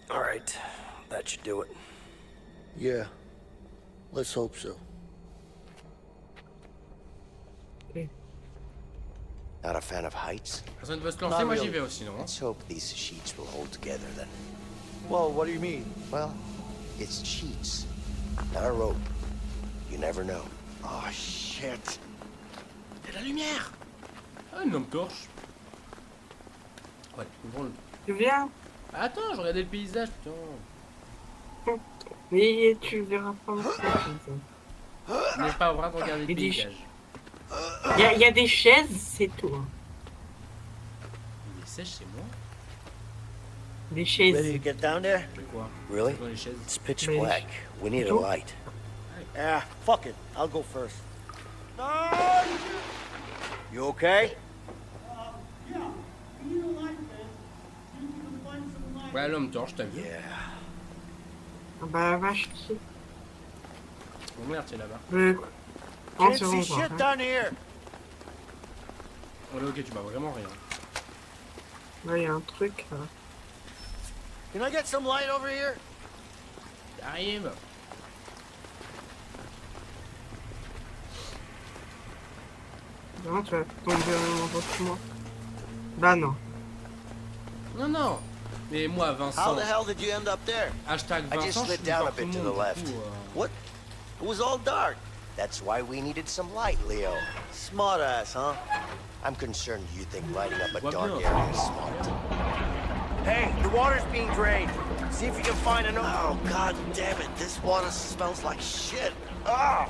All right, that should do it. Yeah, let's hope so. Okay. Not a fan of heights? Personne ne veut se lancer, moi j'y vais aussi, non? Let's hope these sheets will hold together then. Well, what do you mean? Well, it's sheets, not a rope. You never know. Oh, shit. C'est la lumière. Ah, une lampe torche. Ouais, ouvrons le... Tu viens? Attends, je regardais le paysage, putain. Mais tu verras pas mon N'ai pas vraiment regardé le paysage. Il y a des chaises, c'est tout. Hein. Il est sèche chez moi. Des chaises. Ready to get down there? Quoi? Really? Dans les chaises. It's pitch Mais- black. We need a light. Yeah, fuck it. I'll go first. You okay? Ouais, l'homme torche, t'as vu? Ah bah va chier. Oh merde, c'est là-bas. On Can't se see revoit. shit Hein. down here. Ouais, ok, tu vois vraiment rien. Là, il y a un truc. Là. Can I get some light over here? Arrive. Non, tu vas tomber en moi. Bah non. Non, non. Mais moi, How Vincent. the hell did you end up there? Hashtag I just Vincent, slid je suis down a fort tout bit le to the monde, left. du coup, What? It was all dark. That's why we needed some light, Leo. Smart ass, huh? I'm concerned you think lighting up a Vois dark bien. area is smart. Hey, the water's being drained. See if you can find another. Oh, god damn it. This water smells like shit. Ah!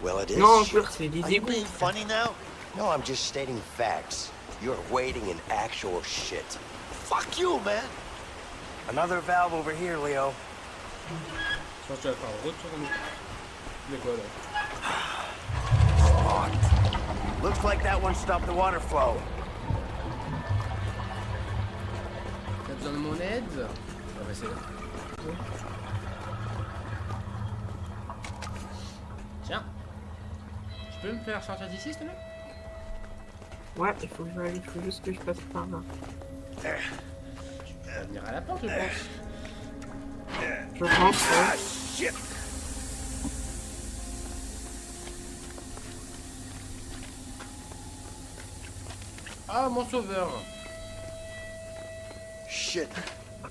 Well, it is. Non, shit. encore, c'est des Are you égouts. being funny now? No, I'm just stating facts. You're wading in actual shit. Fuck you, man. Another valve over here, Leo. Je pense que tu vas faire retourner. Mais quoi là? Looks like that one stopped the water flow. T'as besoin de mon aide? On va essayer. Tiens. Tu peux me faire sortir d'ici, s'il te plaît? Ouais, il faut juste que je passe par là. Tu vas venir à la porte, je pense. Je pense, ouais. Ah, mon sauveur. Shit. Ah,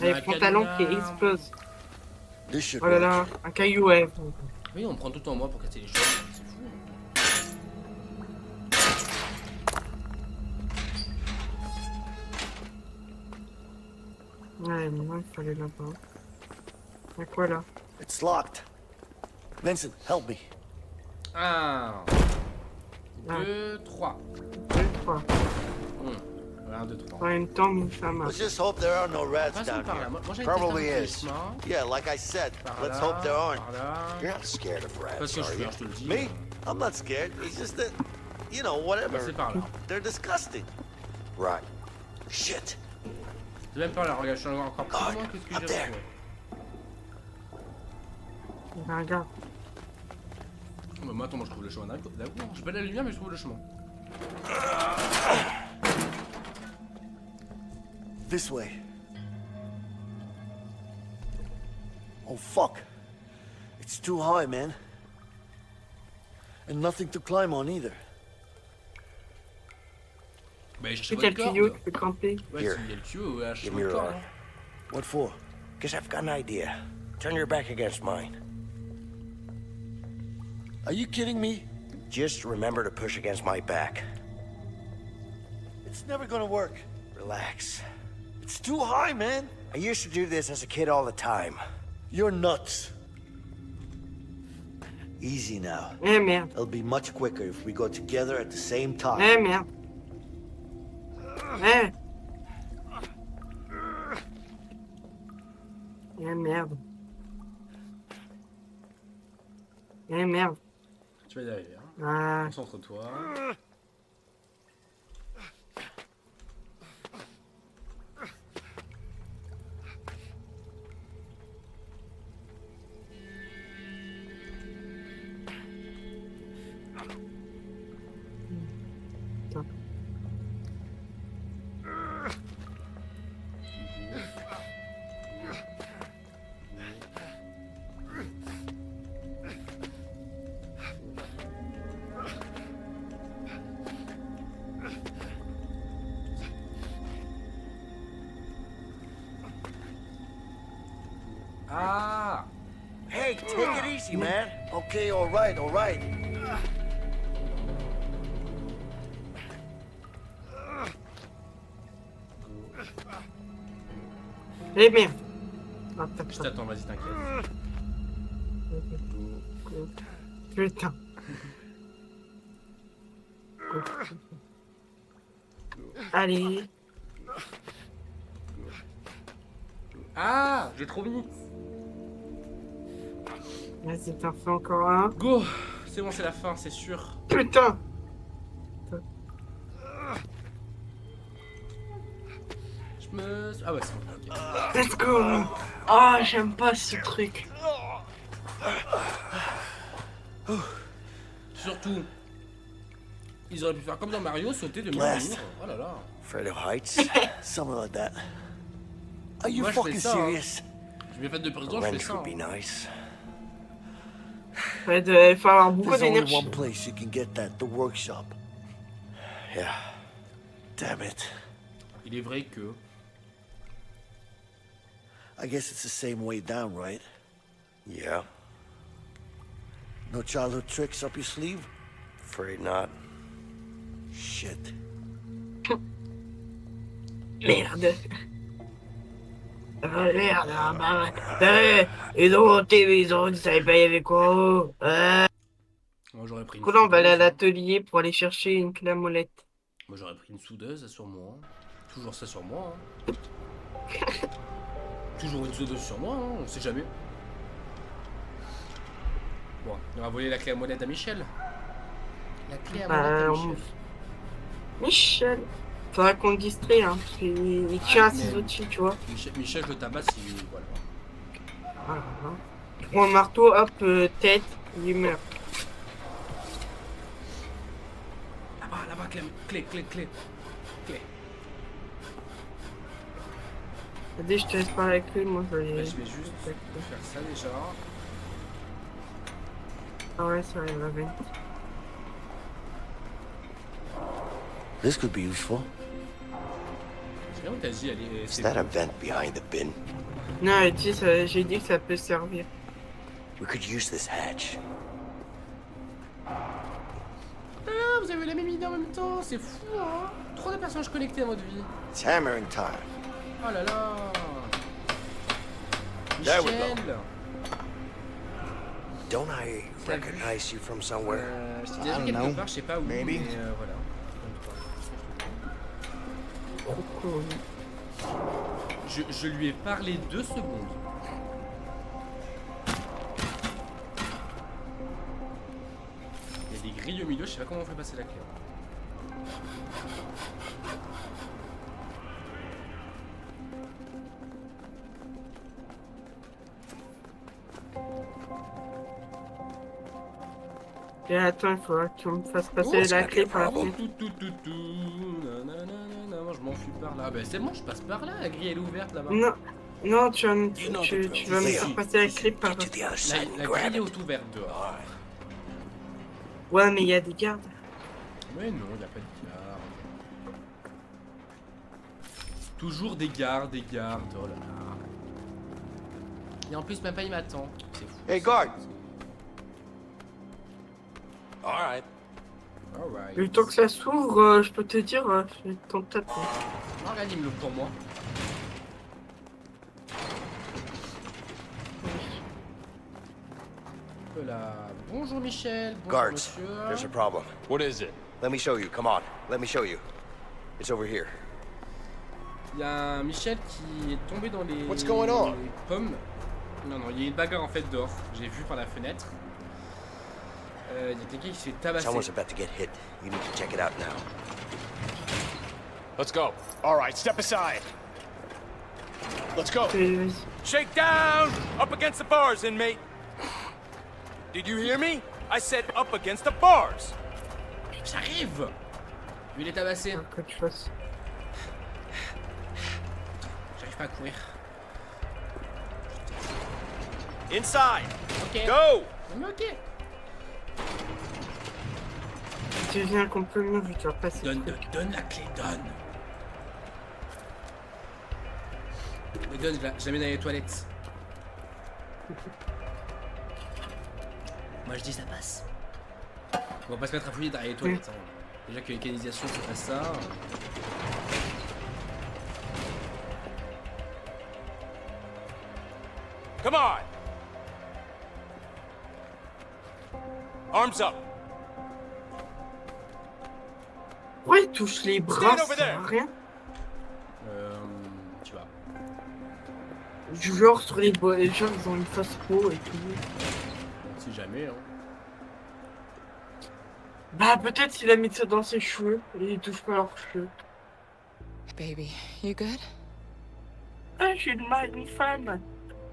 Les dans la pantalons qui cadenas. explosent. This should Oh là work. là, un caillou, ouais. Oui, on prend tout le temps moi pour casser les choses. C'est fou. Ouais, mais moi, il fallait là-bas. Y'a quoi là? It's locked. Vincent, help me. 1, 2, 3. 2, 3. 1, 2, 3. En même temps, mais ça marche. Let's just hope there are no rats Passons down par là. here. Moi, j'avais Probably testé un is. chemin. Yeah, like I said, Par let's là, hope there aren't. par là. You're not scared of Parce rats, que je are suis you? je te le dis. Me? I'm not scared. It's just that, you know, whatever. Passer par là. They're disgusting. Right. Shit. J'ai même peur là, regarde, je suis encore plus loin que ce que up j'ai there. retrouvé. Il y a un gars. Bah, moi, attends, moi je trouve le chemin d'un coup. J'ai pas la lumière, mais je trouve le chemin. This way. Oh, fuck. It's too high, man. And nothing to climb on either. Bah, je Puis t'as le tuyau, tu peux camper. Ouais, Here. il y a le tuyau, à Give me your chemin arm. What for? Because I've got an idea. Turn your back against mine. Are you kidding me? Just remember to push against my back. It's never gonna work. Relax. It's too high, man. I used to do this as a kid all the time. You're nuts. Easy now. Eh merde. It'll be much quicker if we go together at the same time. Eh merde. Eh. Eh merde. Eh merde. Tu vas y arriver. Hein. Ah. Concentre-toi. Hey, Take it easy, man. Okay, all right, all right. Eh merde. Ah, Je t'attends, vas-y, t'inquiète. Putain. Allez. Ah, j'ai trop mis. Vas-y, t'en fais encore un. Go. C'est bon, c'est la fin, c'est sûr. Putain. Je me... Ah ouais, c'est bon, ok. Let's go. Ah, j'aime pas ce truc. Surtout, ils auraient pu faire comme dans Mario, sauter de mur en Blast. mur. Oh là là. Fredo Heights? Something like that. Are you Moi, je fais fucking ça, hein. serious? Je vais faire de prison, je fais Wrench ça. would be hein. nice. Il faut avoir beaucoup There's only d'énergie. one place you can get that, the workshop. Yeah. Damn it. Il est vrai que... I guess it's the same way down, right? Yeah. No childhood tricks up your sleeve? Afraid not. Shit. Merde. Ah, merde, ah, bah, ils ont monté, mais ils ont dit ça pas y avait quoi en haut. Moi j'aurais pris une Du coup, là, on va aller à soudeuse, hein. l'atelier pour aller chercher une clé à molette. Moi j'aurais pris une soudeuse, ça sur moi. Toujours ça sur moi. Hein. Toujours une soudeuse sur moi, hein, on sait jamais. Bon, on va voler la clé à molette à Michel. La clé à molette à Michel. Michel. Faudra qu'on le distrait, hein, parce qu'il tient à ses outils, tu vois. Michel, je le tabasse, il... Voilà. Voilà. Je prends le marteau, hop, tête, il meurt. Là-bas, clé. Vas-y, je te laisse parler avec lui, moi je vais... Bah, je vais juste faire ça déjà. Ah ouais, ça va bien. This could be useful. C'est bien où t'as dit, allez... Is that a vent behind the bin? Non, j'ai dit que ça peut servir. We could use this hatch. Ah, vous avez la même idée en même temps, c'est fou, hein. Trop de personnages connectés à votre vie. It's hammering time. Oh là là. There we Michel. go. Don't I recognize you from somewhere? Je t'ai déjà vu quelque part, je sais pas où, mais voilà. Je lui ai parlé 2 secondes. Il y a des grilles au milieu, je sais pas comment on fait passer la clé. Et attends, il faudra que tu me fasses passer la clé par la fenêtre. Non, je m'enfuis par là. Bah c'est bon, je passe par là, la grille elle est ouverte là-bas. Non, non, tu vas me faire passer la clé par là. La grille est ouverte dehors. Ouais, mais il y a des gardes. Mais non, il n'y a pas de garde. Toujours des gardes, oh là là. Et en plus, même pas il m'attend. C'est fou. Hey, guard. Alright. Le temps que ça s'ouvre, je peux te dire, je vais t'en taper. Non, regarde, il me l'ouvre pour moi. Voilà. Bonjour Michel. Bonjour Guards, monsieur. there's a problem. What is it? Let me show you. Come on. Let me show you. It's over here. Il y a un Michel qui est tombé dans les What's going on? pommes. Non, il y a une bagarre en fait dehors. J'ai vu par la fenêtre. Il y a quelqu'un qui s'est tabassé. Someone's about to get hit. You need to check it out now. Let's go. All right, step aside. Let's go. Shake down! Up against the bars, inmate! Did you hear me? I said up against the bars! J'arrive! Je vais les tabasser. Que tu fasses. J'arrive pas à courir. Inside! Ok. Go! Ok. Tu viens qu'on peut mieux, je te passer. Donne la clé, donne. Mais donne, je la mets dans les toilettes. Moi je dis ça passe. On va pas se mettre à fouiller derrière les toilettes. Hein. Déjà que les canalisations c'est pas ça. Come on! Arms up! Ouais, il touche les bras, Stand over ça there. sert à rien. Tu vois. Genre sur les gens ils ont une fausse peau et tout. Si jamais, hein. Bah peut-être s'il a mis ça dans ses cheveux et il touche pas leurs cheveux. Baby, you good? Ah, j'ai une femme.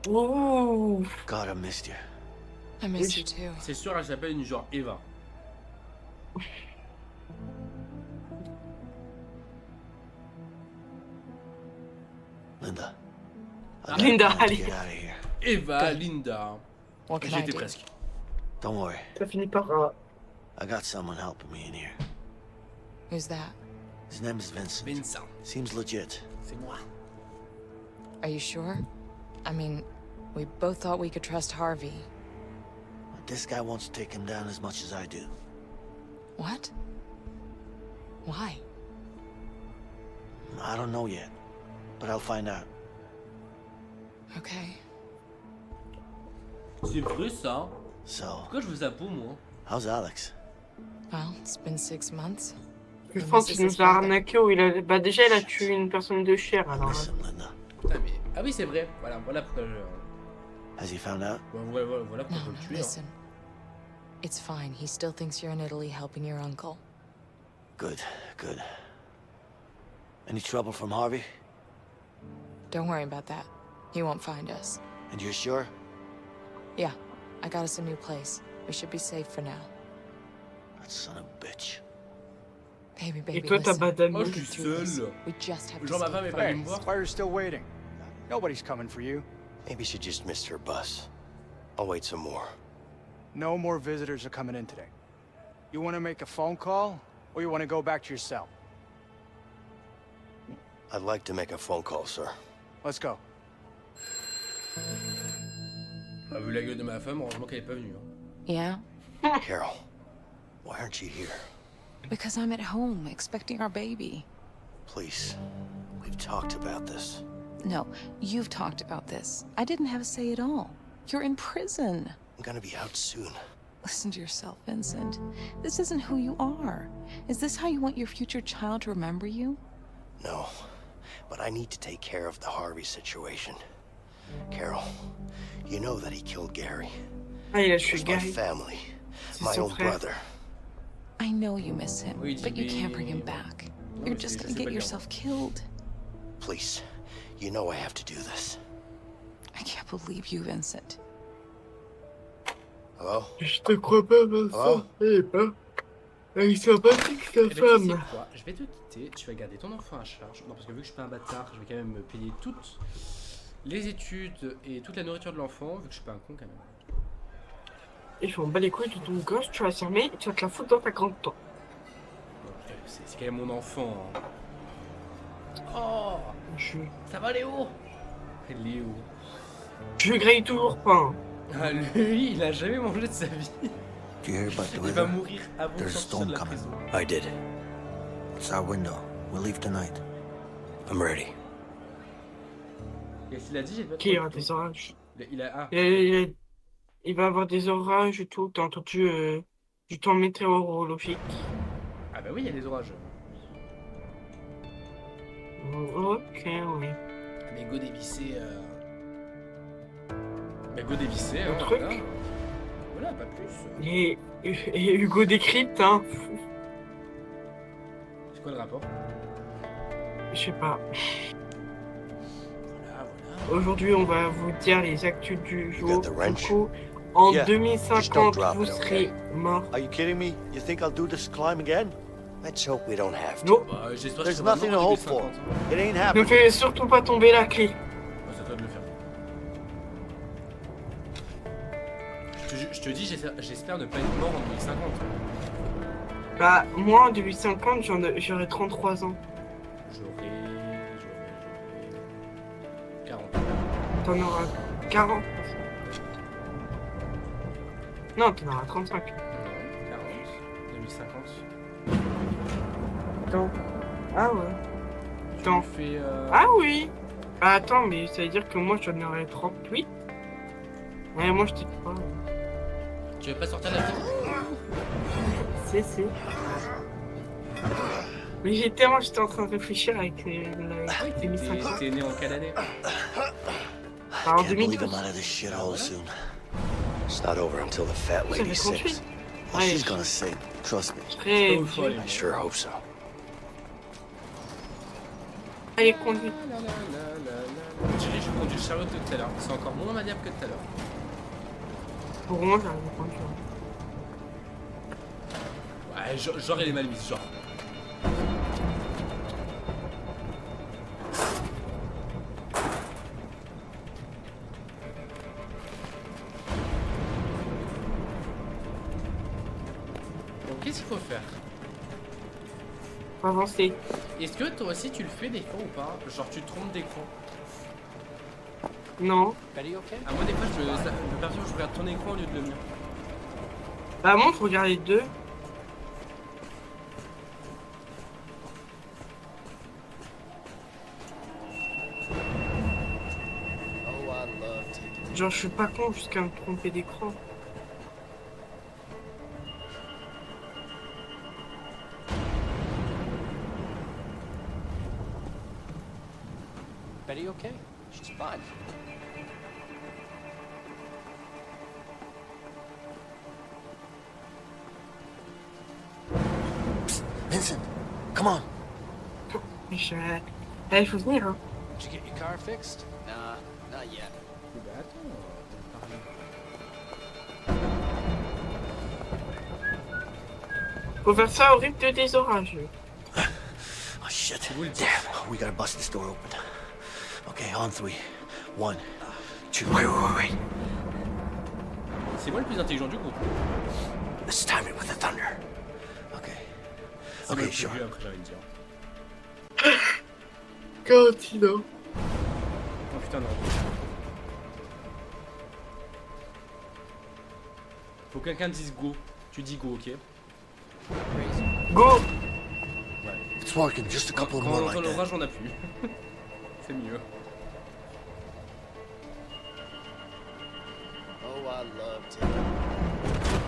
Ouh. God, I missed you. I miss you too. C'est sûr, elle s'appelle une genre Eva. Linda. Linda, allez. Get out of here. Eva, Linda. What can J'y I étais do? presque. Don't worry. Ça finit par... I got someone helping me in here. Who's that? His name is Vincent. Vincent. Seems legit. C'est moi. Are you sure? I mean, we both thought we could trust Harvey. This guy wants to take him down as much as I do. What? Why? I don't know yet, but I'll find out. Okay. C'est vrai ça. So, Pourquoi je veux sa peau moi? how's Alex? Well, it's been 6 months. Je pense qu'il nous a arnaqué ou il a... Bah déjà il a tué une personne de chair alors. Listen, Linda. Putain mais... Ah oui c'est vrai. Voilà pourquoi je... Has he found out? Voilà pourquoi No, je veux no, le tuer. Hein. listen. It's fine. He still thinks you're in Italy helping your uncle. Good, good. Any trouble from Harvey? Don't worry about that. He won't find us. And you're sure? Yeah, I got us a new place. We should be safe for now. That son of a bitch. Baby, Et baby, toi t'as listen. pas d'amis. Oh je suis seul. We just have to Genre ma femme est pas venue me voir. Why are you still waiting? Nobody's coming for you. Maybe she just missed her bus. I'll wait some more. No more visitors are coming in today. You want to make a phone call, or you want to go back to your cell? I'd like to make a phone call, sir. Let's go. Ah, vu la gueule de ma femme, heureusement qu'elle est pas venue. Hein. Yeah? Carol, why aren't you here? Because I'm at home, expecting our baby. Please, we've talked about this. No, you've talked about this. I didn't have a say at all. You're in prison. I'm gonna be out soon. Listen to yourself, Vincent. This isn't who you are. Is this how you want your future child to remember you? No, but I need to take care of the Harvey situation. Carol, you know that he killed Gary. Ah il a It tué was my Gary. family, C'est my son own frère. brother. I know you miss him, Oui, but you JB. can't bring him back. Non, You're mais just c'est- gonna c'est get pas yourself killed. Please, you know I have to do this. I can't believe you, Vincent. Hello? Je te crois pas Vincent. Eh ben. Elle est sympathique ta Eh ben, tu sais femme. quoi, je vais te quitter, tu vas garder ton enfant à charge. Non, parce que vu que je suis pas un bâtard, je vais quand même me payer toutes les études et toute la nourriture de l'enfant, vu que je suis pas un con quand même. Et je m'en bats les couilles de ton gosse, tu vas s'armer et tu vas te la foutre dans ta grande temps. Bon, c'est quand même mon enfant. Hein. Oh, ça va Léo? Léo. Je grille toujours pas. Hein. Ah, lui, il a jamais mangé de sa vie. Do you hear about the Il va weather? mourir avant de There's a sortir storm de la coming. prison. I did. It's our window. We'll leave tonight. I'm ready. Qu'est-ce qu'il a dit? J'ai pas Qui il y aura compris. des orages. Il a... Ah, Il va y avoir des orages et tout. T'as entendu du temps météorologique. ah bah oui, il y a des orages. Ok, oui. Mais go dévissé. Mais go dévissé, Le hein, truc. voilà. Voilà, pas plus. Et Hugo décrypte, hein. C'est quoi le rapport? Je sais pas. Voilà. Aujourd'hui, on va vous dire les actus du jour. the Du wrench? coup, en Yeah, just don't 2050, drop vous it, serez mort. Are you kidding me? You think I'll do this climb again? Let's hope we don't have to. Non, Bah, j'espère que There's ça va nothing to vraiment hope début for. 50, hein. It ain't ne happening. fais surtout pas tomber la clé. Bah, c'est à toi de le faire. Je te dis, j'espère ne pas être mort en 2050. Bah, moi, en 2050, j'aurai 33 ans. J'aurai 40. T'en auras 40. Non, t'en auras 35. Non, 40, 2050. Attends. Ah ouais. Attends. Tu fais. Ah oui. Bah attends, mais ça veut dire que moi j'en aurais 38. Ouais, moi je dis pas. Tu veux pas sortir la vidéo? Si. Mais j'étais en train de réfléchir avec les 2050. T'es né en quelle année? Bah, en Can't believe 2012. I'm out of this shithole soon. It's not over until the fat Ça lady fait sings. 38. Oh, Ouais. she's gonna sing. Trust me. Très I sure hope so. Allez, conduis. Thierry, je conduis le chariot de tout à l'heure. C'est encore moins maniable que tout à l'heure. Pour moi, j'arrive à conduire. Ouais, genre il est mal mis, genre. Donc qu'est-ce qu'il faut faire? Faut avancer. Est-ce que toi aussi tu le fais des fois ou pas? Genre tu te trompes d'écran? Non. Ah moi des fois je perçois que je regarde ton écran au lieu de le mien. Bah moi, faut regarder les deux. Genre, je suis pas con jusqu'à me tromper d'écran. Betty okay? She's fine. Vincent, come on. Mais il faut venir, hein. Did you get your car fixed? Nah, not yet. Bah attends, Faut faire ça au rythme des orages. Oh shit. Damn. We gotta bust this door open. Okay, on 3. 1, 2. Wait. c'est moi le plus intelligent du groupe. Let's time it with the thunder. Okay. C'est moi Okay, le plus sure. vieux, après j'allais le dire. Cantino. Oh putain non. Faut que quelqu'un dise go. Tu dis go, ok? Go. It's working. Just a couple Quand more on like entend that. l'orage, on a plus. C'est mieux. Oh, I love taking.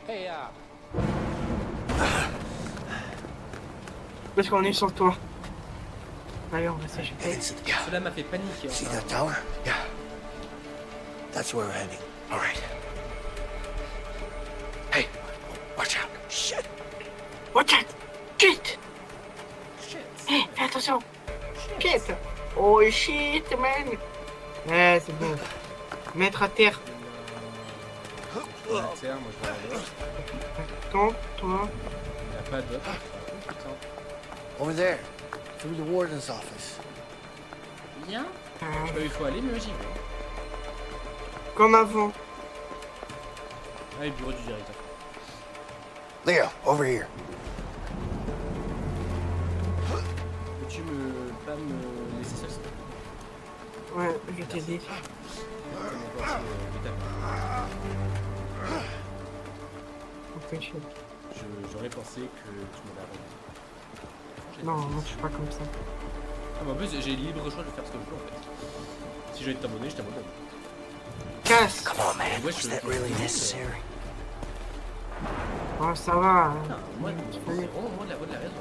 Hey, Parce qu'on est sur toi. Allez, on va s'acheter. Cela m'a fait paniquer. See that tower? Yeah. That's where we're heading. All right. Hey, watch out. Shit. Watch out. Shit. Hey, fais attention. Shit. Oh shit, man. Ouais, c'est bon. Mettre à terre. À terre, moi je vais à l'autre. Attends, toi. Il n'y a pas d'autre. Oh, putain. Over there. Through the warden's office. Bien. Je sais pas où il faut aller, mais j'y vais. Comme avant. Ah, le bureau du directeur. Leo, over here. Peux-tu pas me laisser seul? Ouais, je vais t'aider. J'aurais pensé que tu m'avais abandonné. Non, moi je suis pas comme ça. Ah bah en plus j'ai libre choix de faire ce que je veux en fait. Si j'ai envie de t'abonner, je t'abonne. Casse. Come on, man. Was that really necessary? Oh, ça va. Moi, c'est vraiment moi de la voix de la raison.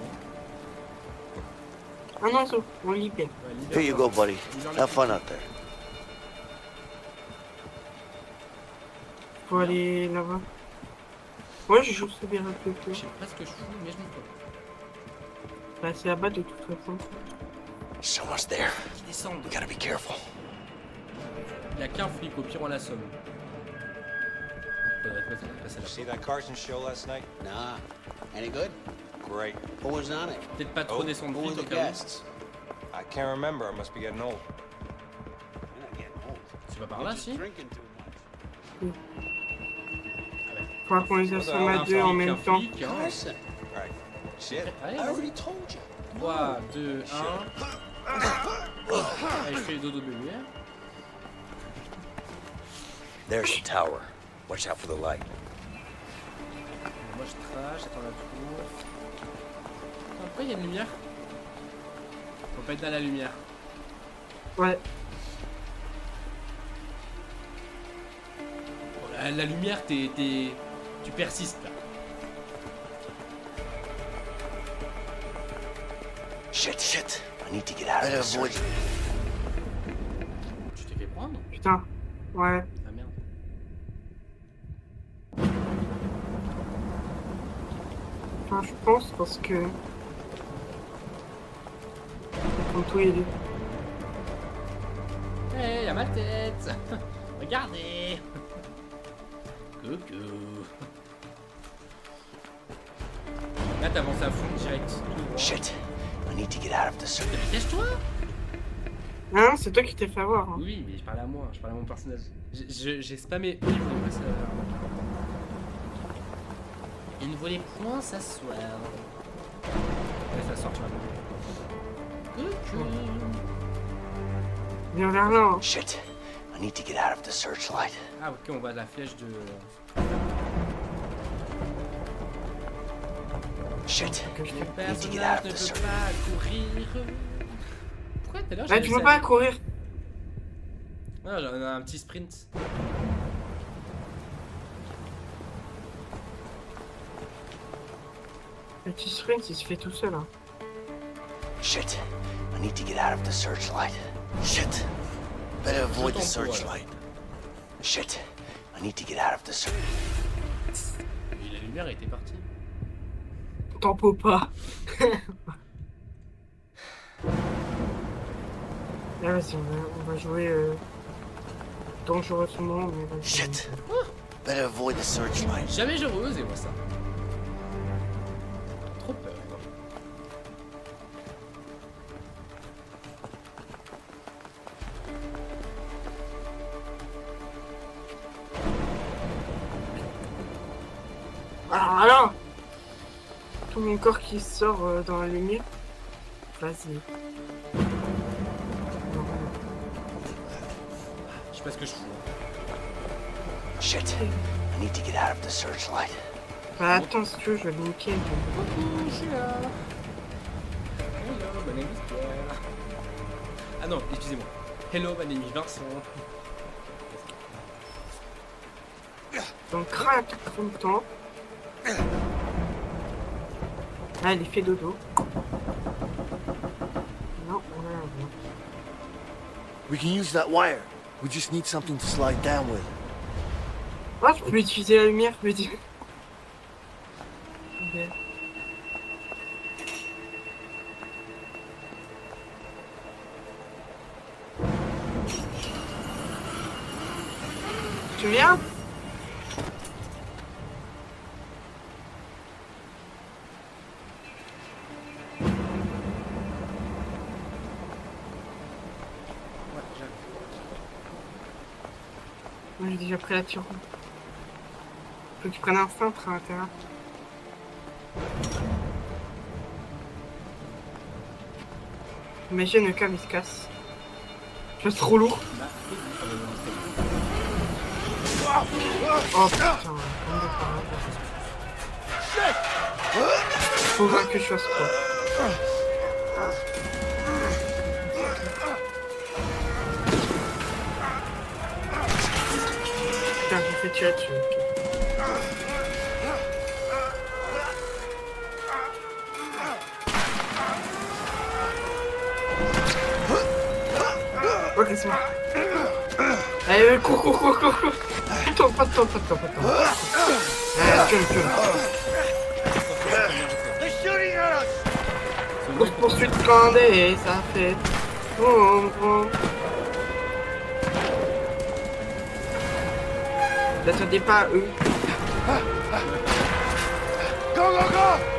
Un oiseau, on libère. Here you go, buddy. Have fun out there. Faut aller là-bas. Ouais, je joue subir un peu plus. Je sais pas ce que je fous, mais je m'en fous. Bah, c'est là-bas de toute façon. Someone's there. Ils descendent. We gotta be careful. Il y a qu'un flic, au pire on l'assomme. See that Carson show last night? Nah. Any good? Great. Who was on it? Peut-être pas trop descendre Who were vite au the cas où. guests? I can't remember. I must be getting old. You're not getting old. Tu vas par là, si? Drinking too much. Faudra qu'on les assomme à deux en même temps. Carson. Right. Shit. I already told you. 3, 2, 1. Allez, je fais les dodo de lumière. There's the tower. Watch out for the light. Moi je trash, j'attends la tour. Attends, pourquoi il y a une lumière? Faut pas être dans la lumière. Ouais. Oh, la lumière, tu persistes là. Shit. I need to get out of this. Tu t'es fait prendre? Putain. Ouais. Ah merde. Enfin, je pense parce que... Comme tous les deux. Hey, y'a ma tête. Regardez. Coucou. Là, t'avances à fond direct. Shit. I need to get out of this. Dépêche-toi. Hein, c'est toi qui t'es fait avoir. Hein. Oui, mais je parle à moi, je parle à mon personnage. J'ai spammé eux, ils voulaient pas ça. Il ne voulait point s'asseoir. Allez, ça sort, tu vas. Coucou. Viens vers là. Hein. Shit. I need to get out of the searchlight. Ah, ok, on voit la flèche de. Shit. Le personnage ne peut pas courir. Pourquoi t'es là? Ouais, tu peux pas courir. Ah, j'en ai un petit sprint. Le petit sprint, il se fait tout seul. Hein. Shit. I need to get out of the searchlight. Shit. Better avoid the searchlight. Shit. I need to get out of the searchlight. Et la lumière était partie. T'en peux pas. Là, vas-y, on va jouer dangereusement, mais vas-y. Shit. Better avoid the searchlight. Jamais j'aurais osé moi ça. Trop peur. Quoi. Alors là, tout mon corps qui sort dans la lumière. Vas-y. Je sais pas ce que je fous. Shit. I need to get out of the searchlight. Bah attends, si tu veux, je vais le niquer. Coucou, je suis là. Hello, my name is Pierre. Ah non, excusez-moi. Hello, my name is Vincent. Donc crac, tout le temps. Ah, il fait dodo. Non, on va la voir. We can use that wire. We just need something to slide down with. Ah, je peux utiliser la lumière, je veux dire. Okay. Tu viens? Moi j'ai déjà pris la tire. Faut que tu prennes un cintre à l'intérieur. Imagine le câble il se casse. Je suis trop lourd. Oh putain, faut voir que je fasse quoi. Putain, j'ai fait tirer dessus. Ok, c'est bon. Allez, cours. Pas de temps. Allez, tu. Grosse poursuite blindée, ça fait... Boum. N'attendez pas à eux. Go!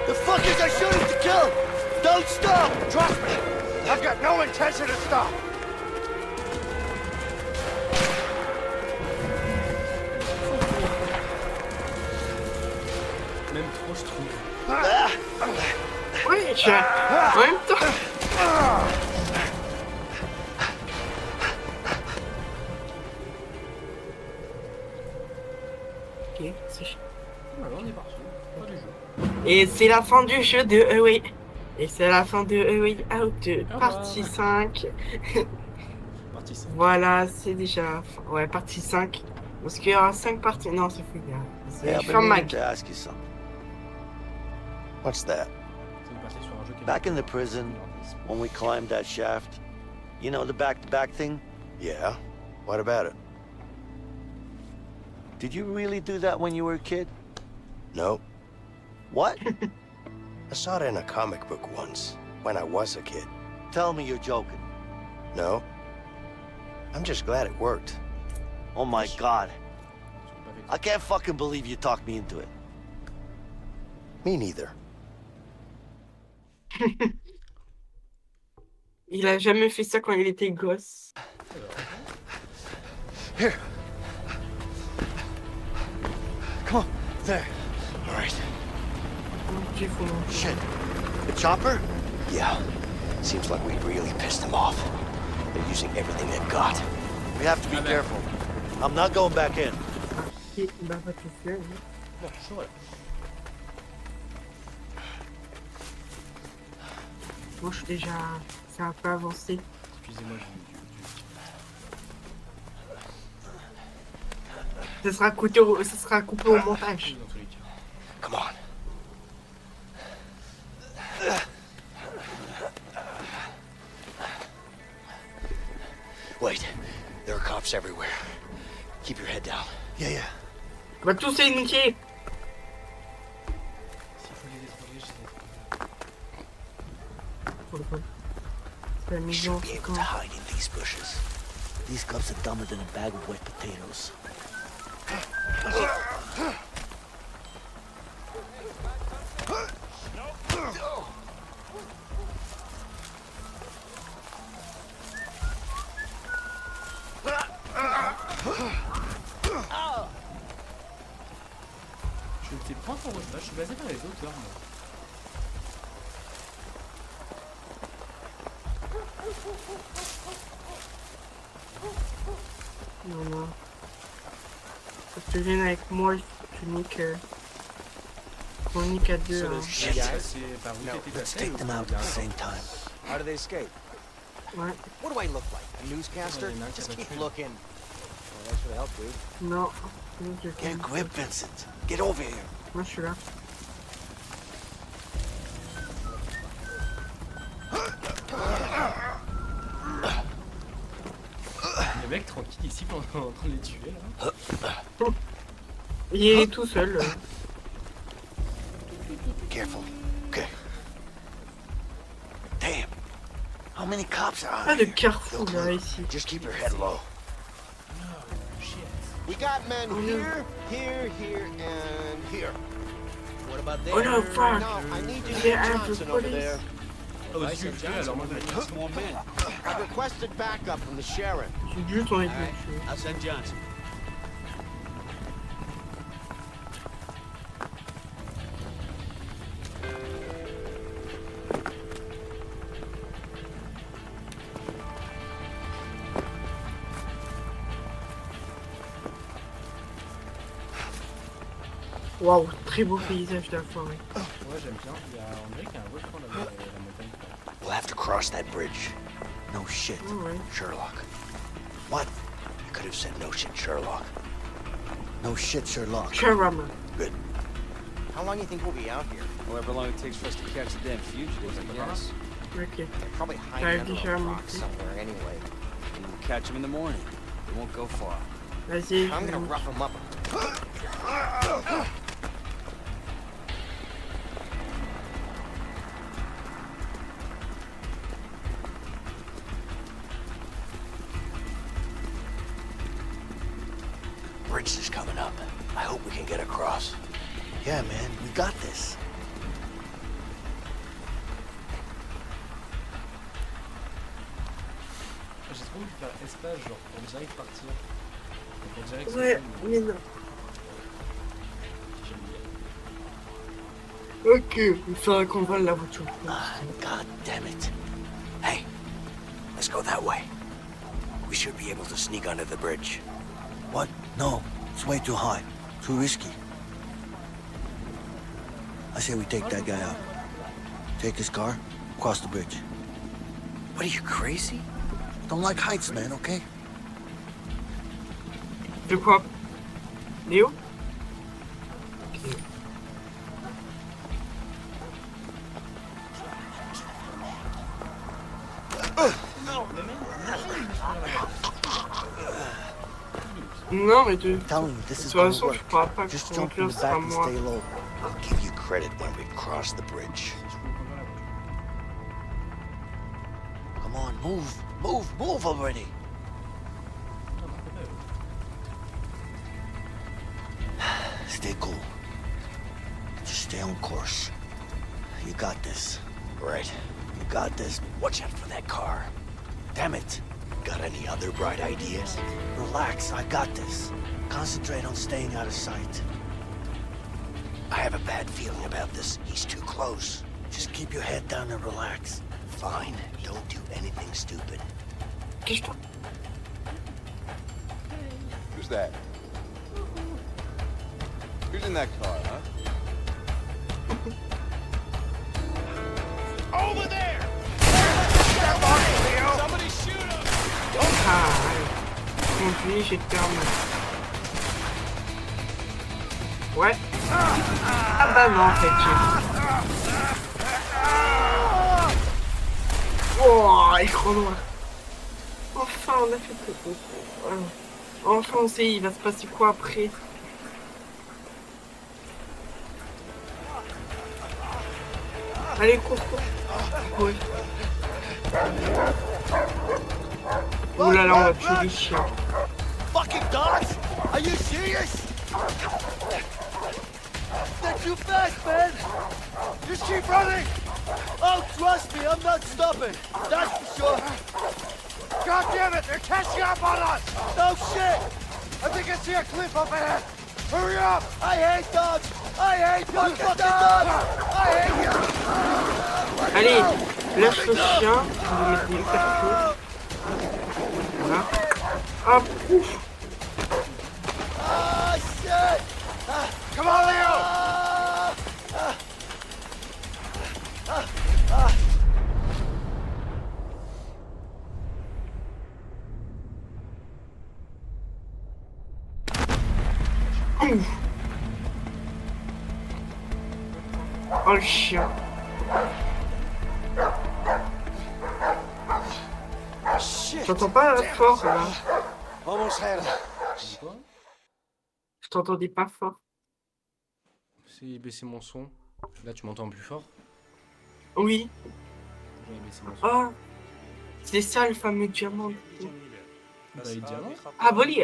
The fuckers are shooting to kill! Don't stop! Trust me! I've got no intention to stop! Même trop, je trouve. Oui, en même temps, Et c'est la fin du jeu de Away. Et c'est la fin de Away Out, partie 5. Partie 5. Voilà, c'est déjà... Ouais, partie 5. Parce qu'il y aura 5 parties. Non, c'est fini. Hey, I've Je been ferme ma meaning to ask you something. What's that? C'est une partie sur un jeu qui est- Back in the prison, when we climbed that shaft, you know the back-to-back thing? Yeah? What about it? Did you really do that when you were a kid? No. What? I saw it in a comic book once, when I was a kid. Tell me you're joking. No. I'm just glad it worked. Oh my god. I can't fucking believe you talked me into it. Me neither. Il a jamais fait ça quand il était gosse. Here. Come on. There. All right. Shit. The chopper? Yeah. Seems like we really pissed them off. They're using everything they've got. We have to be careful. I'm not going back in. Bah, pas tout seul. Bon, je suis vrai. Moi, je suis déjà... C'est un peu avancé. Excusez-moi, Ça sera coupé au montage. dans tous les cas. Come on. Wait. There are cops everywhere. Keep your head down. Yeah, yeah. On va tous les niquer. C'est la maison. Be able to hide in these bushes. These cops are dumber than a bag of wet potatoes. Je ne sais pas encore où je suis basé dans les hauteurs, moi. Non, non. Faut que tu viennes avec moi, tu niques... On nique à deux. Hein. C'est par où t'étais Let's passé, take them ou out at the same time. How did they escape? Ouais. What do I look like? A newscaster? Yeah, Just that's keep true. looking. Well, thanks for the help, dude. Non. Je Get grip, Vincent. Get over here. Moi, je suis là. Le mec tranquille ici pendant en train de les tuer là. Il est tout seul. Careful. Okay. Damn. How many cops are Pas out de here? carrefour là ici. Just keep your head low. We got men here, here, here, and here. What about there? Oh no, fuck. No, I need you to There get are Johnson the over police. there. Oh, bah, si, tu alors moi je More men. I've requested backup from the sheriff. J'ai juste envie de le tuer. I'll send Johnson. Waouh, très beau paysage de la forêt. Ouais, j'aime bien. Il y a, on dirait qu'il y a un volcan là-bas, la montagne. We'll have to cross that bridge. No shit. Oh, ouais. Sherlock. What? You could have said no shit, Sherlock. No shit, Sherlock. Sharama. Good. How long do you think we'll be out here? However long it takes for us to catch the damn fugitives, I guess. Ok. They're probably T'as hiding under déjà a rock monté. somewhere anyway. And we'll catch them in the morning. They won't go far. Vas-y. I'm gonna rough them up. Bridge is coming up. I hope we can get across. Yeah, man, we got this. J'ai trop envie de faire espace, genre pour direct partir. Donc on dirait que c'est Ouais, cool, mais non. j'aime bien. Ok, il faudra qu'on vole la voiture. Ah, God damn it. Hey, let's go that way. We should be able to sneak under the bridge. What? No, it's way too high. Too risky. I say we take that guy out. Take his car, cross the bridge. What are you, crazy? Don't like heights, man, okay? De quoi? Léo? Non, mais de toute façon, je crois pas que ton cœur sera moi. I'll give you credit when we've crossed the bridge. Come on, move already. Stay cool. Just stay on course. You got this. Right. You got this. Watch out for that car. Damn it. Got any other bright ideas? Relax, I got this. Concentrate on staying out of sight. I have a bad feeling about this. He's too close. Just keep your head down and relax. Fine. Don't do anything stupid. Who's that? Who's in that car, huh? Over there! Somebody shoot him! Ah, conduis, j'ai perdu. Ouais. Ah bah non, en fait, oh, écran noir. Enfin, on a fait tout. Enfin, on sait, il va se passer quoi après. Allez, cours. Ouais. Oh là là, on va tuer les chiens. Fucking dogs! Are you serious? They're too fast, man! Just keep running! Oh, trust me, I'm not stopping. That's for sure. God damn it, they're catching up on us! No shit! I think I see a cliff up ahead. Hurry up! I hate dogs! I hate fucking dogs! I hate you! Allez, lâche le chien, on va mettre des percos. Voilà. Hop, ouf. Ah, shit! Come on, Leo! Ouf. Oh le chien. J'entends pas fort là. Almost had it. Je t'entendais pas fort. J'ai baissé mon son. Là, tu m'entends plus fort? Oui. J'ai baissé mon son. Oh, c'est ça le fameux diamant. Bah, les diamants? Ah, Bolly.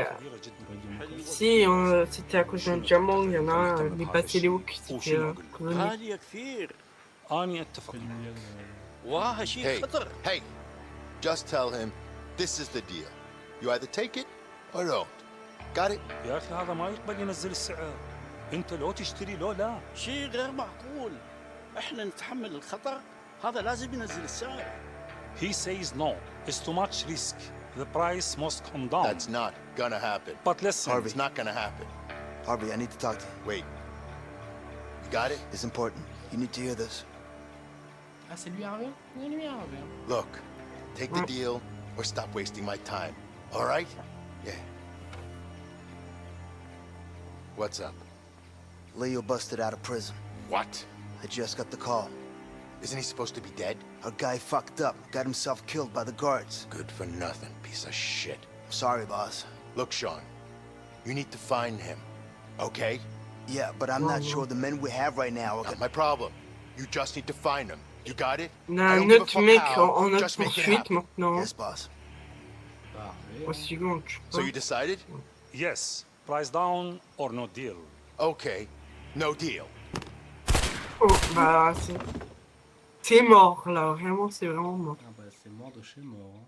Si, c'était à cause d'un diamant, il y en a un, les Basiléo qui s'était colonisé. غالية كثير. أنا أتفق. واه شيء خطر. Hey, just tell him this is the deal. You either take it or don't. Got it? يا أخي هذا ما يقبل ينزل السعر. أنت لو تشتري لو لا. شيء غير معقول. إحنا نتحمل الخطر. هذا لازم ينزل السعر. He says no. It's too much risk. The price must come down. That's not gonna happen. But listen, Harvey, it's not gonna happen. Harvey, I need to talk to you. Wait. You got it? It's important. You need to hear this. Ah, c'est lui Harvey? C'est lui Harvey. Look, take the deal or stop wasting my time. All right? Yeah. What's up? Leo busted out of prison. What? I just got the call. Isn't he supposed to be dead? A guy fucked up, got himself killed by the guards. Good for nothing, piece of shit. I'm sorry, boss. Look, Sean, you need to find him, okay? Yeah, but I'm not sure the men we have right now are Not my problem. You just need to find him. You got it? On a un autre mec en autre poursuite maintenant. Yes, boss. Au second, je So you decided? yes, price down or no deal. Okay, no deal. Oh, bah c'est mort là, vraiment c'est vraiment mort. Ah bah c'est mort de chez mort. Hein.